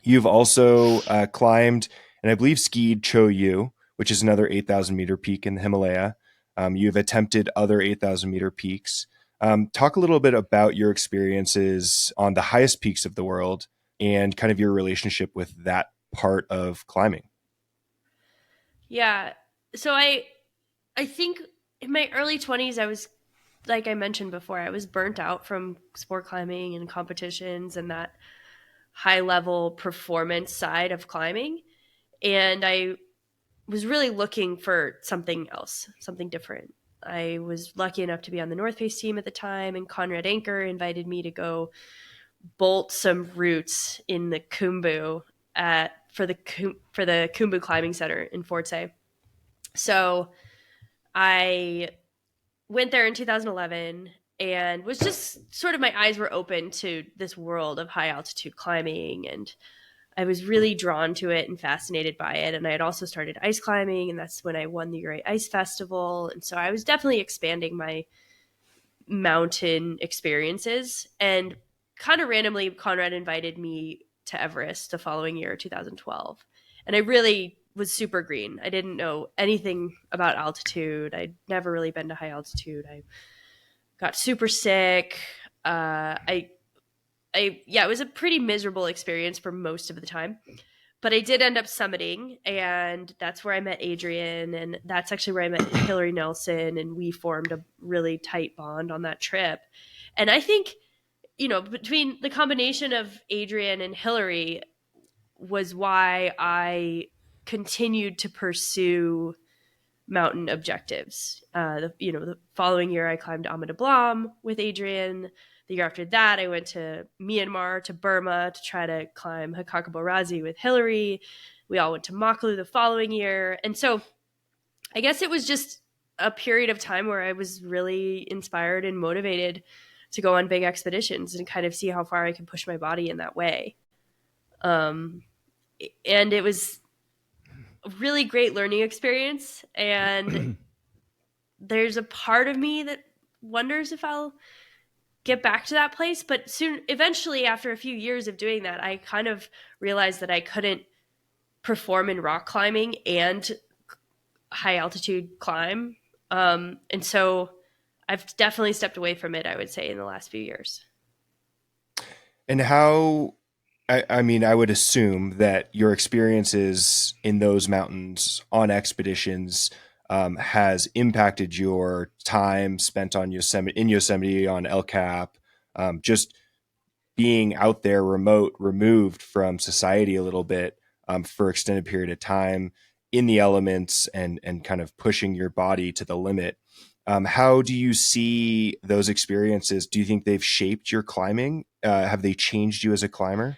You've also climbed and I believe skied Cho Yu, which is another 8,000 meter peak in the Himalaya. You've attempted other 8,000 meter peaks. Talk a little bit about your experiences on the highest peaks of the world and kind of your relationship with that part of climbing. Yeah. So I think in my early 20s I was, like I mentioned before, I was burnt out from sport climbing and competitions and that high level performance side of climbing, and I was really looking for something else, something different. I was lucky enough to be on the North Face team at the time, and Conrad Anker invited me to go bolt some routes in the Khumbu for the Khumbu Climbing Center in Fort Say. So I went there in 2011 and was just sort of, my eyes were open to this world of high altitude climbing, and I was really drawn to it and fascinated by it. And I had also started ice climbing, and that's when I won the Uray Ice Festival. And so I was definitely expanding my mountain experiences. And kind of randomly, Conrad invited me to Everest the following year, 2012. And I really was super green. I didn't know anything about altitude. I'd never really been to high altitude. I got super sick. Yeah, it was a pretty miserable experience for most of the time. But I did end up summiting, and that's where I met Adrian, and that's actually where I met Hillary Nelson, and we formed a really tight bond on that trip. And I think, between the combination of Adrian and Hillary was why I continued to pursue mountain objectives. The following year, I climbed Amida Blam with Adrian. The year after that, I went to Myanmar, to Burma, to try to climb Hakakaborazi with Hillary. We all went to Makalu the following year. And so I guess it was just a period of time where I was really inspired and motivated to go on big expeditions and kind of see how far I can push my body in that way. And it was a really great learning experience. And there's a part of me that wonders if I'll get back to that place. But soon, eventually, after a few years of doing that, I kind of realized that I couldn't perform in rock climbing and high altitude climb. And so I've definitely stepped away from it, I would say, in the last few years. And how, I mean, I would assume that your experiences in those mountains on expeditions has impacted your time spent on Yosemite, on El Cap, just being out there removed from society a little bit for extended period of time in the elements and kind of pushing your body to the limit. How do you see those experiences? Do you think they've shaped your climbing? Have they changed you as a climber?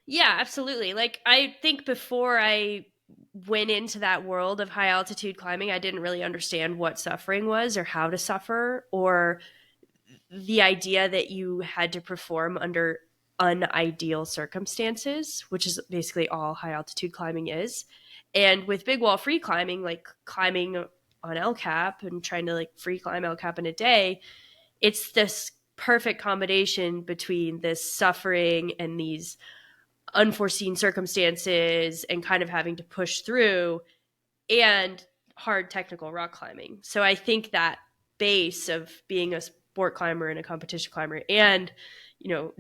Yeah, absolutely. Like, I think before I went into that world of high altitude climbing, I didn't really understand what suffering was or how to suffer, or the idea that you had to perform under unideal circumstances, which is basically all high altitude climbing is. And with big wall free climbing, like climbing on El Cap and trying to like free climb El Cap in a day, it's this perfect combination between this suffering and these unforeseen circumstances and kind of having to push through, and hard technical rock climbing. So I think that base of being a sport climber and a competition climber and,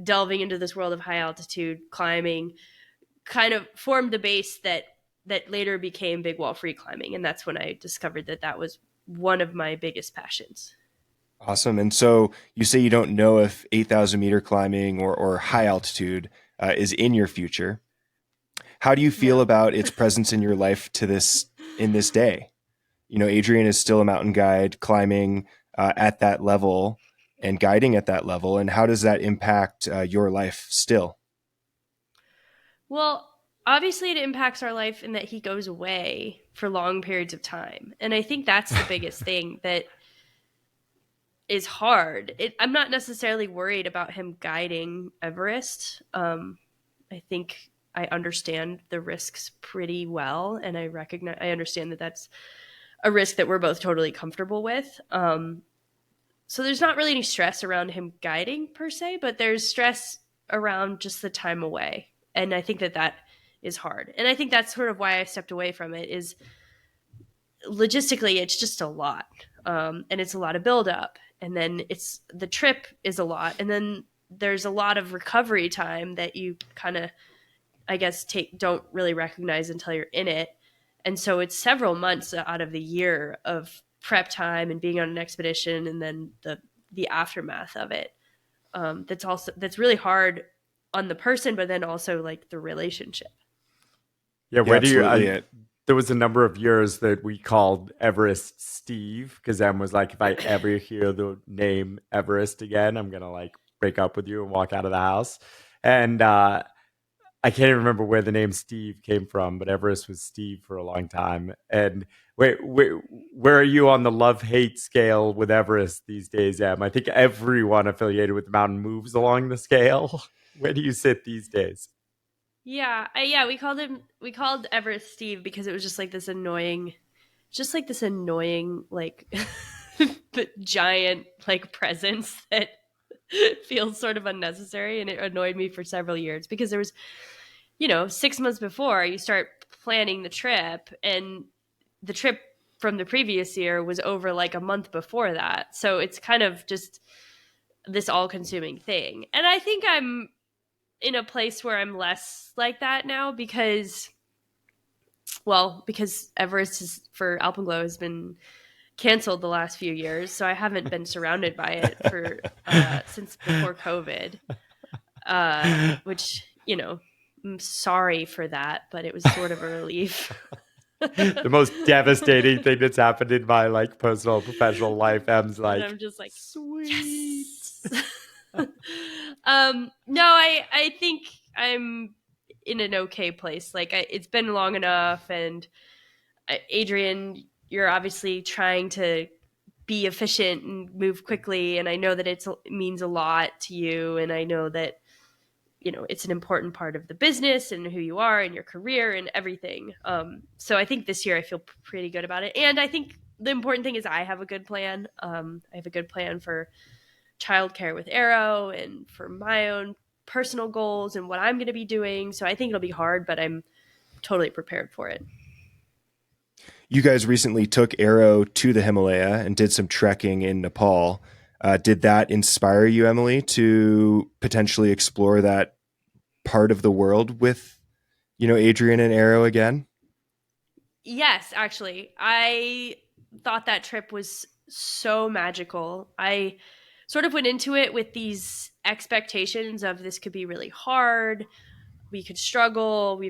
delving into this world of high altitude climbing kind of formed the base that later became big wall free climbing. And that's when I discovered that that was one of my biggest passions. Awesome. And so you say you don't know if 8,000 meter climbing or high altitude is in your future. How do you feel about its presence in your life in this day? Adrian is still a mountain guide climbing at that level and guiding at that level. And how does that impact your life still? Well, obviously it impacts our life in that he goes away for long periods of time. And I think that's the biggest thing that is hard. I'm not necessarily worried about him guiding Everest. I think I understand the risks pretty well, and I understand that that's a risk that we're both totally comfortable with. So there's not really any stress around him guiding per se, but there's stress around just the time away. And I think that is hard. And I think that's sort of why I stepped away from it, is logistically, it's just a lot. And it's a lot of buildup. And then the trip is a lot. And then there's a lot of recovery time that you kind of, I guess, don't really recognize until you're in it. And so it's several months out of the year of prep time and being on an expedition, and then the aftermath of it. That's really hard on the person, but then also like the relationship. Yeah, where do you? absolutely. There was a number of years that we called Everest Steve, because Em was like, if I ever hear the name Everest again, I'm gonna like break up with you and walk out of the house. And I can't even remember where the name Steve came from, but Everest was Steve for a long time. And where are you on the love-hate scale with Everest these days, Em? I think everyone affiliated with the mountain moves along the scale. Where do you sit these days? Yeah, we called Everest Steve because it was just like this annoying, like giant like presence that feels sort of unnecessary, and it annoyed me for several years because there was, 6 months before you start planning the trip, and the trip from the previous year was over like a month before that, so it's kind of just this all-consuming thing. And I think I'm in a place where I'm less like that now because Everest for Alpenglow has been canceled the last few years, so I haven't been surrounded by it for since before COVID. Which I'm sorry for that, but it was sort of a relief. The most devastating thing that's happened in my like personal and professional life. Em's like, and I'm just like, sweet. yes. No, I think I'm in an okay place. Like it's been long enough, and Adrian, you're obviously trying to be efficient and move quickly, and I know that it means a lot to you, and I know that it's an important part of the business and who you are and your career and everything. So I think this year I feel pretty good about it, and I think the important thing is I have a good plan. I have a good plan for childcare with Arrow and for my own personal goals and what I'm going to be doing. So I think it'll be hard, but I'm totally prepared for it. You guys recently took Arrow to the Himalaya and did some trekking in Nepal. Did that inspire you, Emily, to potentially explore that part of the world with, Adrian and Arrow again? Yes, actually. I thought that trip was so magical. I sort of went into it with these expectations of this could be really hard. We could struggle.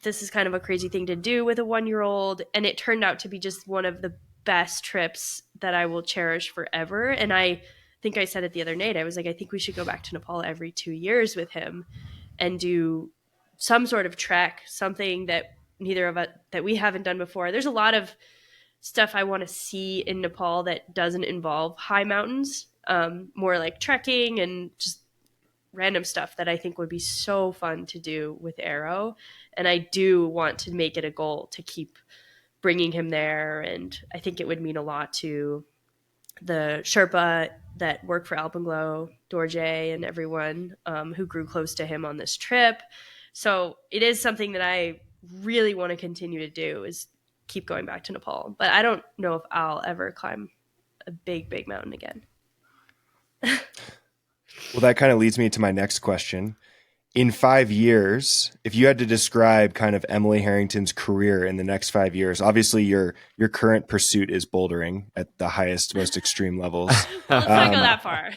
This is kind of a crazy thing to do with a 1-year-old. And it turned out to be just one of the best trips that I will cherish forever. And I think I said it the other night. I was like, I think we should go back to Nepal every 2 years with him and do some sort of trek, something that neither of us, that we haven't done before. There's a lot of stuff I want to see in Nepal that doesn't involve high mountains, more like trekking and just random stuff that I think would be so fun to do with Arrow. And I do want to make it a goal to keep bringing him there. And I think it would mean a lot to the Sherpa that work for Alpenglow, Dorje, and everyone who grew close to him on this trip. So it is something that I really want to continue to do, is keep going back to Nepal. But I don't know if I'll ever climb a big, big mountain again. Well, that kind of leads me to my next question. In 5 years, if you had to describe kind of Emily Harrington's career in the next 5 years, obviously your current pursuit is bouldering at the highest, most extreme levels. Let's not go that far.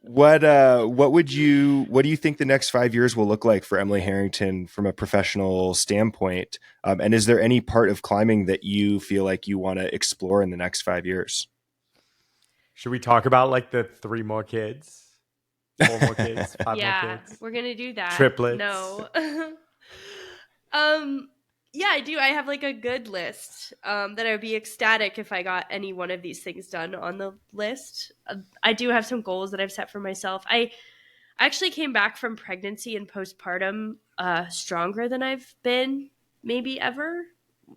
What do you think the next 5 years will look like for Emily Harrington from a professional standpoint? And is there any part of climbing that you feel like you want to explore in the next 5 years? Should we talk about like the 3 more kids? 4 more kids? 5 more kids? We're gonna do that. Triplets? No. Yeah, I do. I have like a good list that I would be ecstatic if I got any one of these things done on the list. I do have some goals that I've set for myself. I actually came back from pregnancy and postpartum stronger than I've been maybe ever,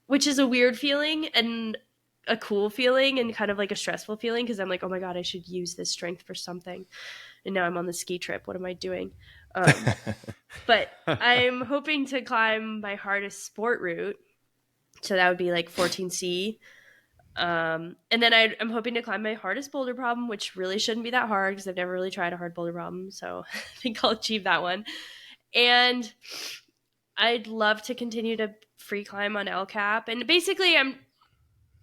which is a weird feeling and a cool feeling and kind of like a stressful feeling, because I'm like, oh my God, I should use this strength for something. And now I'm on the ski trip. What am I doing? But I'm hoping to climb my hardest sport route So that would be like 14C. And then I'm hoping to climb my hardest boulder problem, which really shouldn't be that hard because I've never really tried a hard boulder problem. So I think I'll achieve that one. And I'd love to continue to free climb on El Cap. And basically, I'm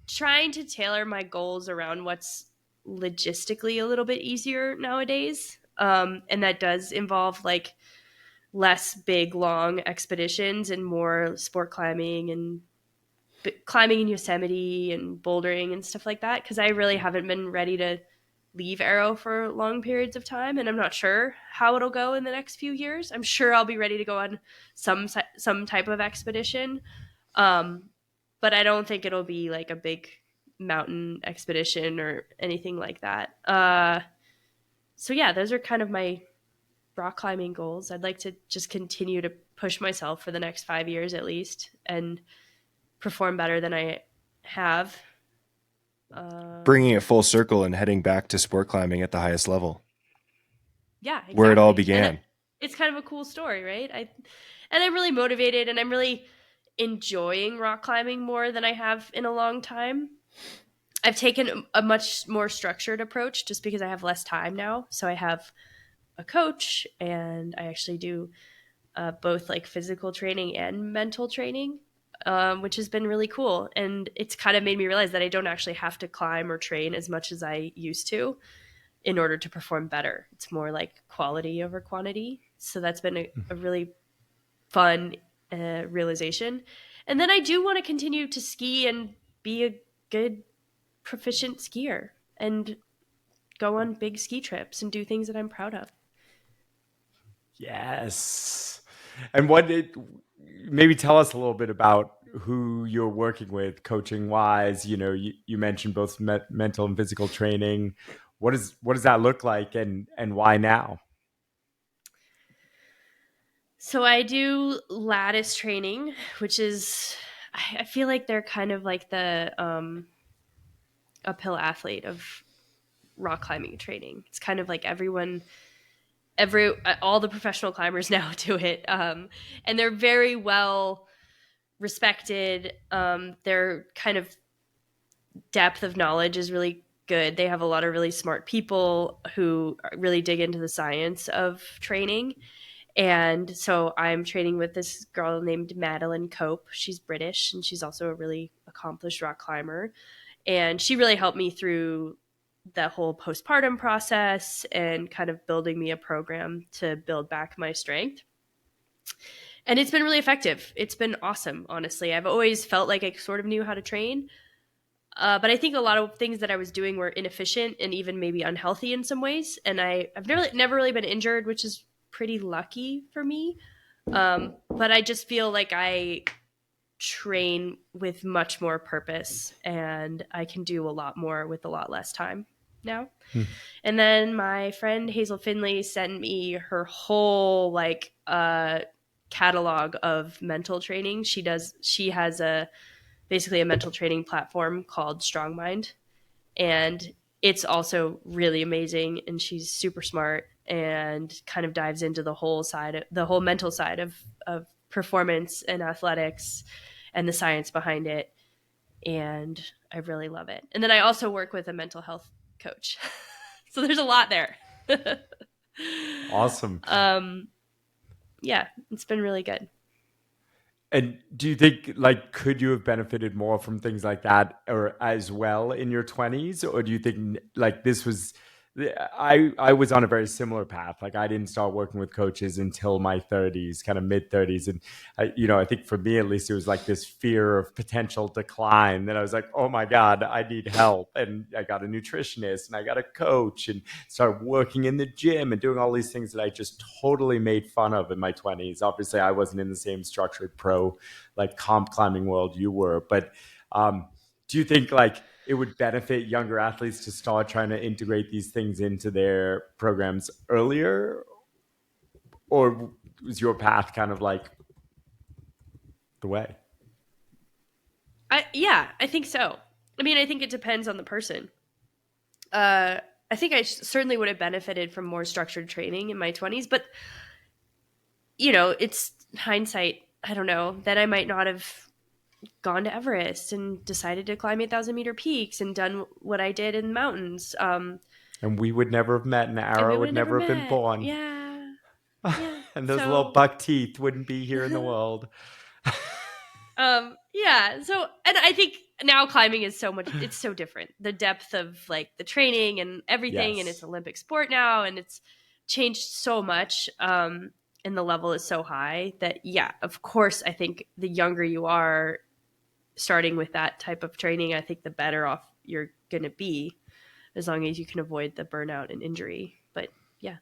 trying to tailor my goals around what's logistically a little bit easier nowadays. And that does involve like less big, long expeditions and more sport climbing and climbing in Yosemite and bouldering and stuff like that. Because I really haven't been ready to leave Arrow for long periods of time, and I'm not sure how it'll go in the next few years. I'm sure I'll be ready to go on some type of expedition, but I don't think it'll be like a big mountain expedition or anything like that. So yeah, those are kind of my rock climbing goals. I'd like to just continue to push myself for the next 5 years at least and perform better than I have. Bringing it full circle and heading back to sport climbing at the highest level. Yeah, exactly. Where it all began. It's kind of a cool story, right? I'm really motivated, and I'm really enjoying rock climbing more than I have in a long time. I've taken a much more structured approach just because I have less time now. So I have a coach, and I actually do both like physical training and mental training, which has been really cool. And it's kind of made me realize that I don't actually have to climb or train as much as I used to in order to perform better. It's more like quality over quantity. So that's been a really fun realization. And then I do want to continue to ski and be a good, proficient skier and go on big ski trips and do things that I'm proud of. Yes. And maybe tell us a little bit about who you're working with coaching wise. You mentioned both mental and physical training. What does that look like, and why now? So I do lattice training, which is, I feel like they're kind of like the uphill athlete of rock climbing training. It's kind of like all the professional climbers now do it. And they're very well respected. Their kind of depth of knowledge is really good. They have a lot of really smart people who really dig into the science of training. And so I'm training with this girl named Madeline Cope. She's British, and she's also a really accomplished rock climber. And she really helped me through the whole postpartum process and kind of building me a program to build back my strength. And it's been really effective. It's been awesome, honestly. I've always felt like I sort of knew how to train. But I think a lot of things that I was doing were inefficient and even maybe unhealthy in some ways. And I've never really been injured, which is pretty lucky for me. But I just feel like I train with much more purpose, and I can do a lot more with a lot less time now. And then my friend Hazel Finley sent me her whole catalog of mental training. She has basically a mental training platform called Strong Mind, and it's also really amazing. And she's super smart and kind of dives into the whole mental side of performance and athletics and the science behind it. And I really love it. And then I also work with a mental health coach. So there's a lot there. Awesome. Yeah, it's been really good. And do you think, could you have benefited more from things like that or as well in your 20s? Or do you think this was, I was on a very similar path. I didn't start working with coaches until my 30s, kind of mid 30s. And I think for me, at least, it was this fear of potential decline. Then I was like, oh my God, I need help. And I got a nutritionist and I got a coach and started working in the gym and doing all these things that I just totally made fun of in my 20s. Obviously, I wasn't in the same structured pro comp climbing world you were. But do you think it would benefit younger athletes to start trying to integrate these things into their programs earlier? Or was your path kind of the way? I think so. I mean, I think it depends on the person. I think I certainly would have benefited from more structured training in my 20s, but it's hindsight. I don't know. Then I might not have gone to Everest and decided to climb 8,000-meter peaks and done what I did in the mountains. And we would never have met, and And we Arrow would would have never never have been met. born. Yeah. Yeah. And those little So, buck teeth wouldn't be here in the world. yeah. So, and I think now climbing is it's so different. The depth of like the training and everything, Yes. and it's Olympic sport now, and it's changed so much. And the level is so high that, yeah, of course, I think the younger you are starting with that type of training, I think the better off you're going to be, as long as you can avoid the burnout and injury. But yeah.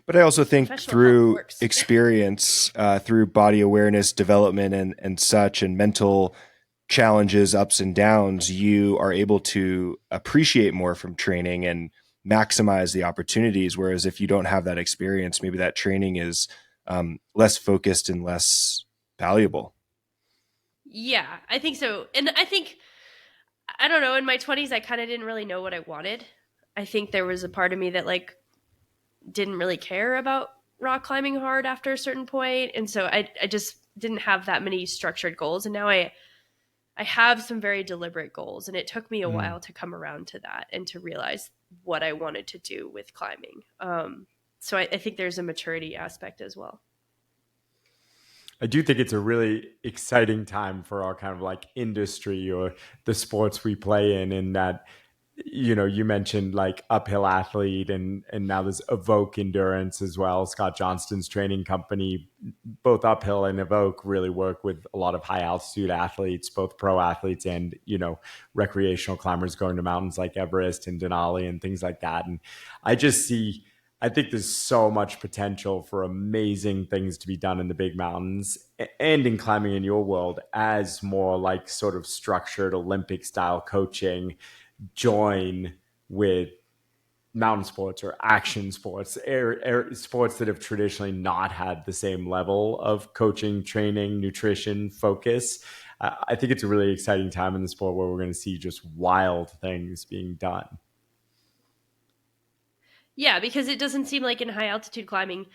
But I also think Professional help through works. experience, through body awareness development and such, and mental challenges, ups and downs, you are able to appreciate more from training and maximize the opportunities. Whereas if you don't have that experience, maybe that training is less focused and less valuable. Yeah, I think so. And I think, I don't know, in my 20s, I kind of didn't really know what I wanted. I think there was a part of me that like didn't really care about rock climbing hard after a certain point. And so I just didn't have that many structured goals. And now I have some very deliberate goals. And it took me a while to come around to that and to realize what I wanted to do with climbing. So I think there's a maturity aspect as well. I do think it's a really exciting time for our kind of like industry or the sports we play in that, you know, you mentioned like uphill athlete and now there's Evoke Endurance as well. Scott Johnston's training company, both Uphill and Evoke, really work with a lot of high altitude athletes, both pro athletes and, you know, recreational climbers going to mountains like Everest and Denali and things like that. And I think there's so much potential for amazing things to be done in the big mountains and in climbing in your world as more like sort of structured Olympic style coaching join with mountain sports or action sports, air sports that have traditionally not had the same level of coaching, training, nutrition, focus. I think it's a really exciting time in the sport where we're going to see just wild things being done. Yeah, because it doesn't seem like in high altitude climbing,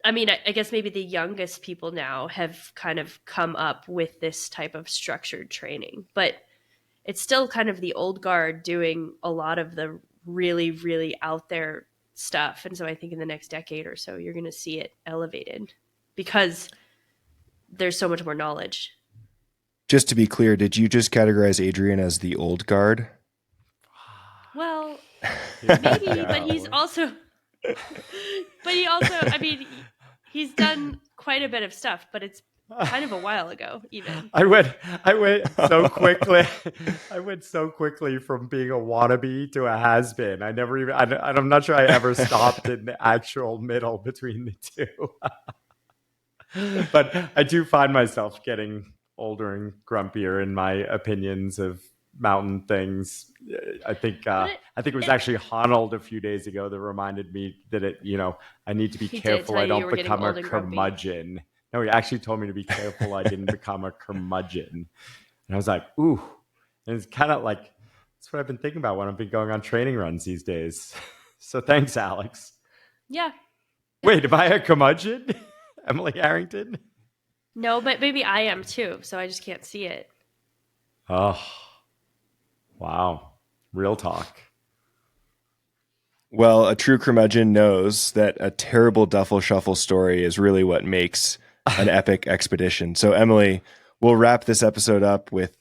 I mean, I guess maybe the youngest people now have kind of come up with this type of structured training, but it's still kind of the old guard doing a lot of the really, really out there stuff. And so I think in the next decade or so, you're going to see it elevated because there's so much more knowledge. Just to be clear, did you just categorize Adrian as the old guard? Well, maybe, but he also, I mean, he's done quite a bit of stuff, but it's kind of a while ago, even. I went so quickly. I went so quickly from being a wannabe to a has-been. I'm not sure I ever stopped in the actual middle between the two. But I do find myself getting older and grumpier in my opinions of mountain things. I think it was actually Honnold a few days ago that reminded me that I need to be careful I don't become a curmudgeon. No, he actually told me to be careful I didn't become a curmudgeon. And I was like, ooh. And it's kind of like, that's what I've been thinking about when I've been going on training runs these days. So thanks, Alex. Yeah. Wait, am I a curmudgeon? Emily Harrington? No, but maybe I am too, so I just can't see it. Oh, wow. Real talk. Well, a true curmudgeon knows that a terrible Duffel Shuffle story is really what makes an epic expedition. So, Emily, we'll wrap this episode up with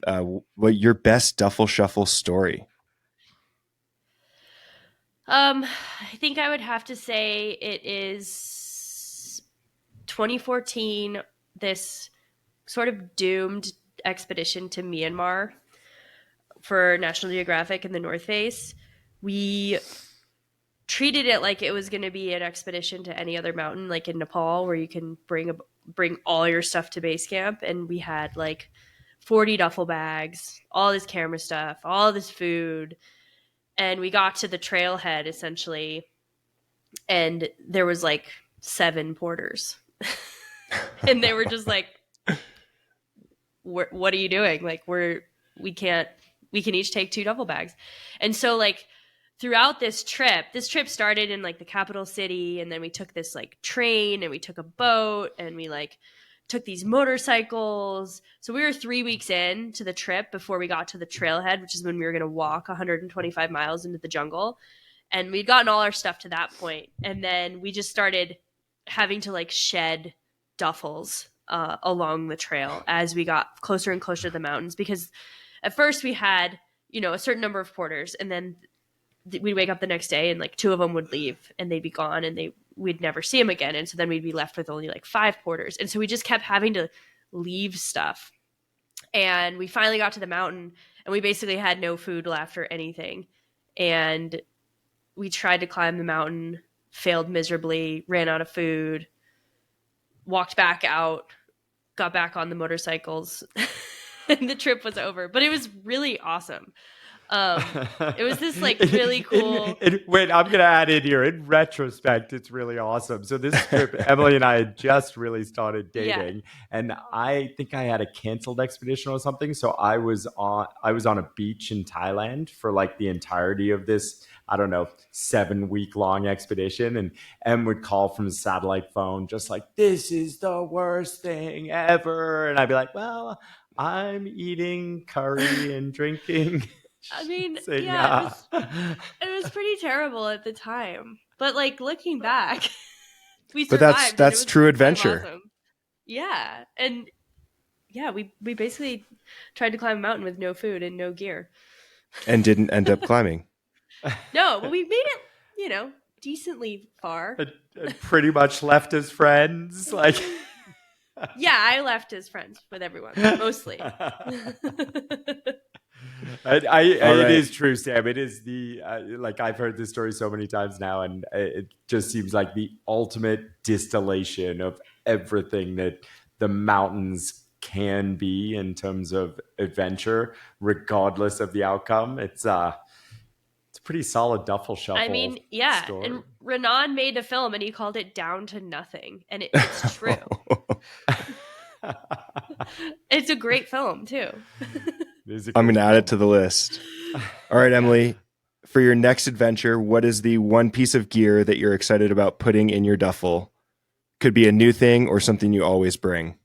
what your best Duffel Shuffle story. I think I would have to say it is 2014, this sort of doomed expedition to Myanmar for National Geographic and the North Face. We treated it like it was going to be an expedition to any other mountain, like in Nepal, where you can bring all your stuff to base camp. And we had like 40 duffel bags, all this camera stuff, all this food. And we got to the trailhead essentially, and there was like 7 porters. And they were just like, what are you doing? Like, we can each take 2 duffel bags. And so like throughout this trip started in like the capital city, and then we took this like train and we took a boat and we like took these motorcycles. So we were 3 weeks in to the trip before we got to the trailhead, which is when we were going to walk 125 miles into the jungle. And we'd gotten all our stuff to that point. And then we just started having to like shed duffels along the trail as we got closer and closer to the mountains, because at first we had, you know, a certain number of porters, and then we'd wake up the next day and like 2 of them would leave and they'd be gone and we'd never see them again. And so then we'd be left with only like 5 porters. And so we just kept having to leave stuff. And we finally got to the mountain and we basically had no food left or anything. And we tried to climb the mountain, failed miserably, ran out of food, walked back out, got back on the motorcycles, and the trip was over. But it was really awesome. It was this like really cool. Wait, I'm going to add in here. In retrospect, it's really awesome. So this trip, Emily and I had just really started dating, and I think I had a canceled expedition or something. So I was on a beach in Thailand for like the entirety of this, I don't know, 7-week long expedition. And Em would call from the satellite phone, just like, this is the worst thing ever. And I'd be like, well, I'm eating curry and drinking. I mean, Say, yeah, it was pretty terrible at the time. But like looking back, we survived. But that's true adventure. Awesome. Yeah, and yeah, we basically tried to climb a mountain with no food and no gear, and didn't end up climbing. No, but we made it, you know, decently far. And pretty much left as friends, like. Yeah, I left as friends with everyone, mostly. It is true, Sam. It is the like I've heard this story so many times now, and it just seems like the ultimate distillation of everything that the mountains can be in terms of adventure, regardless of the outcome. It's a pretty solid Duffel Shuffle. I mean, yeah, story. And Renan made a film, and he called it "Down to Nothing," and it's true. It's a great film too. I'm going to add it to the list. All right, Emily, for your next adventure, what is the one piece of gear that you're excited about putting in your duffel? Could be a new thing or something you always bring.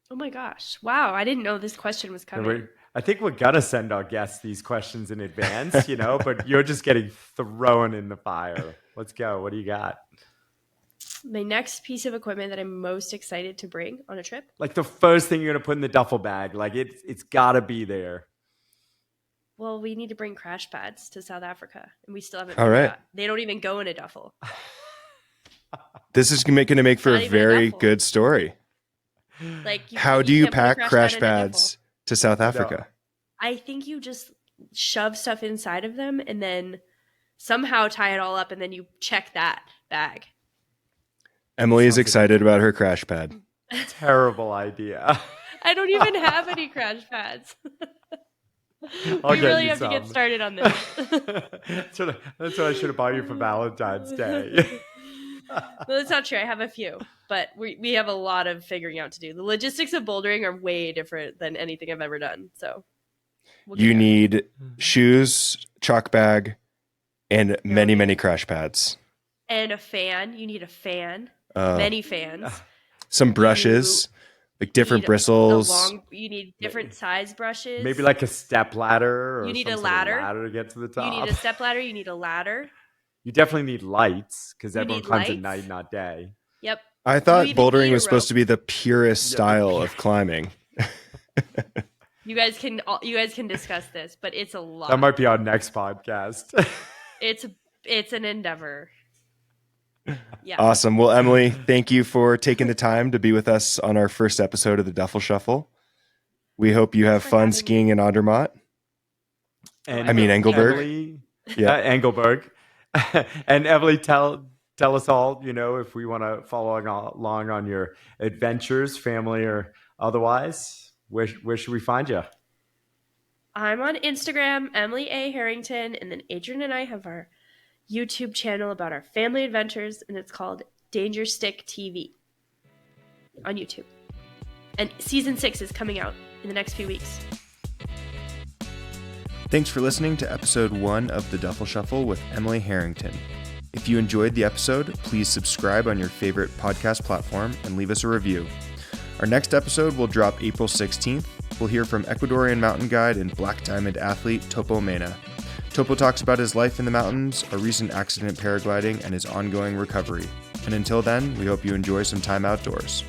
Oh my gosh. Wow. I didn't know this question was coming. I think we're going to send our guests these questions in advance, you know, but you're just getting thrown in the fire. Let's go. What do you got? My next piece of equipment that I'm most excited to bring on a trip. Like the first thing you're going to put in the duffel bag. Like it's got to be there. Well, we need to bring crash pads to South Africa, and we still haven't. All right. They don't even go in a duffel. This is going to make for a very good story. Like, how do you pack crash pads to South Africa? I think you just shove stuff inside of them and then somehow tie it all up, and then you check that bag. Emily is excited about her crash pad. Terrible idea. I don't even have any crash pads. We really have to get started on this. That's what I should have bought you for Valentine's Day. No, that's not true. I have a few, but we have a lot of figuring out to do. The logistics of bouldering are way different than anything I've ever done. So you need shoes, chalk bag, and many crash pads. And a fan. You need a fan. Many fans. Some brushes, like different bristles. You need different size brushes. Maybe like a step ladder. Or you need some a ladder. Sort of ladder to get to the top. You need a step ladder. You need a ladder. You definitely need lights because everyone climbs at night, not day. Yep. I thought bouldering was supposed to be the purest style of climbing. You guys can discuss this, but it's a lot. That might be our next podcast. It's an endeavor. Yeah. Awesome. Well, Emily, thank you for taking the time to be with us on our first episode of the Duffel Shuffle. We hope you have fun skiing in Andermatt. Engelberg. Engelberg. And Emily, tell us all, you know, if we want to follow along on your adventures, family or otherwise, where should we find you? I'm on Instagram, Emily A. Harrington, and then Adrian and I have our YouTube channel about our family adventures, and it's called Danger Stick TV on YouTube. And season 6 is coming out in the next few weeks. Thanks for listening to episode 1 of the Duffel Shuffle with Emily Harrington. If you enjoyed the episode, please subscribe on your favorite podcast platform and leave us a review. Our next episode will drop April 16th. We'll hear from Ecuadorian mountain guide and Black Diamond athlete Topo Mena. Topo talks about his life in the mountains, a recent accident paragliding, and his ongoing recovery. And until then, we hope you enjoy some time outdoors.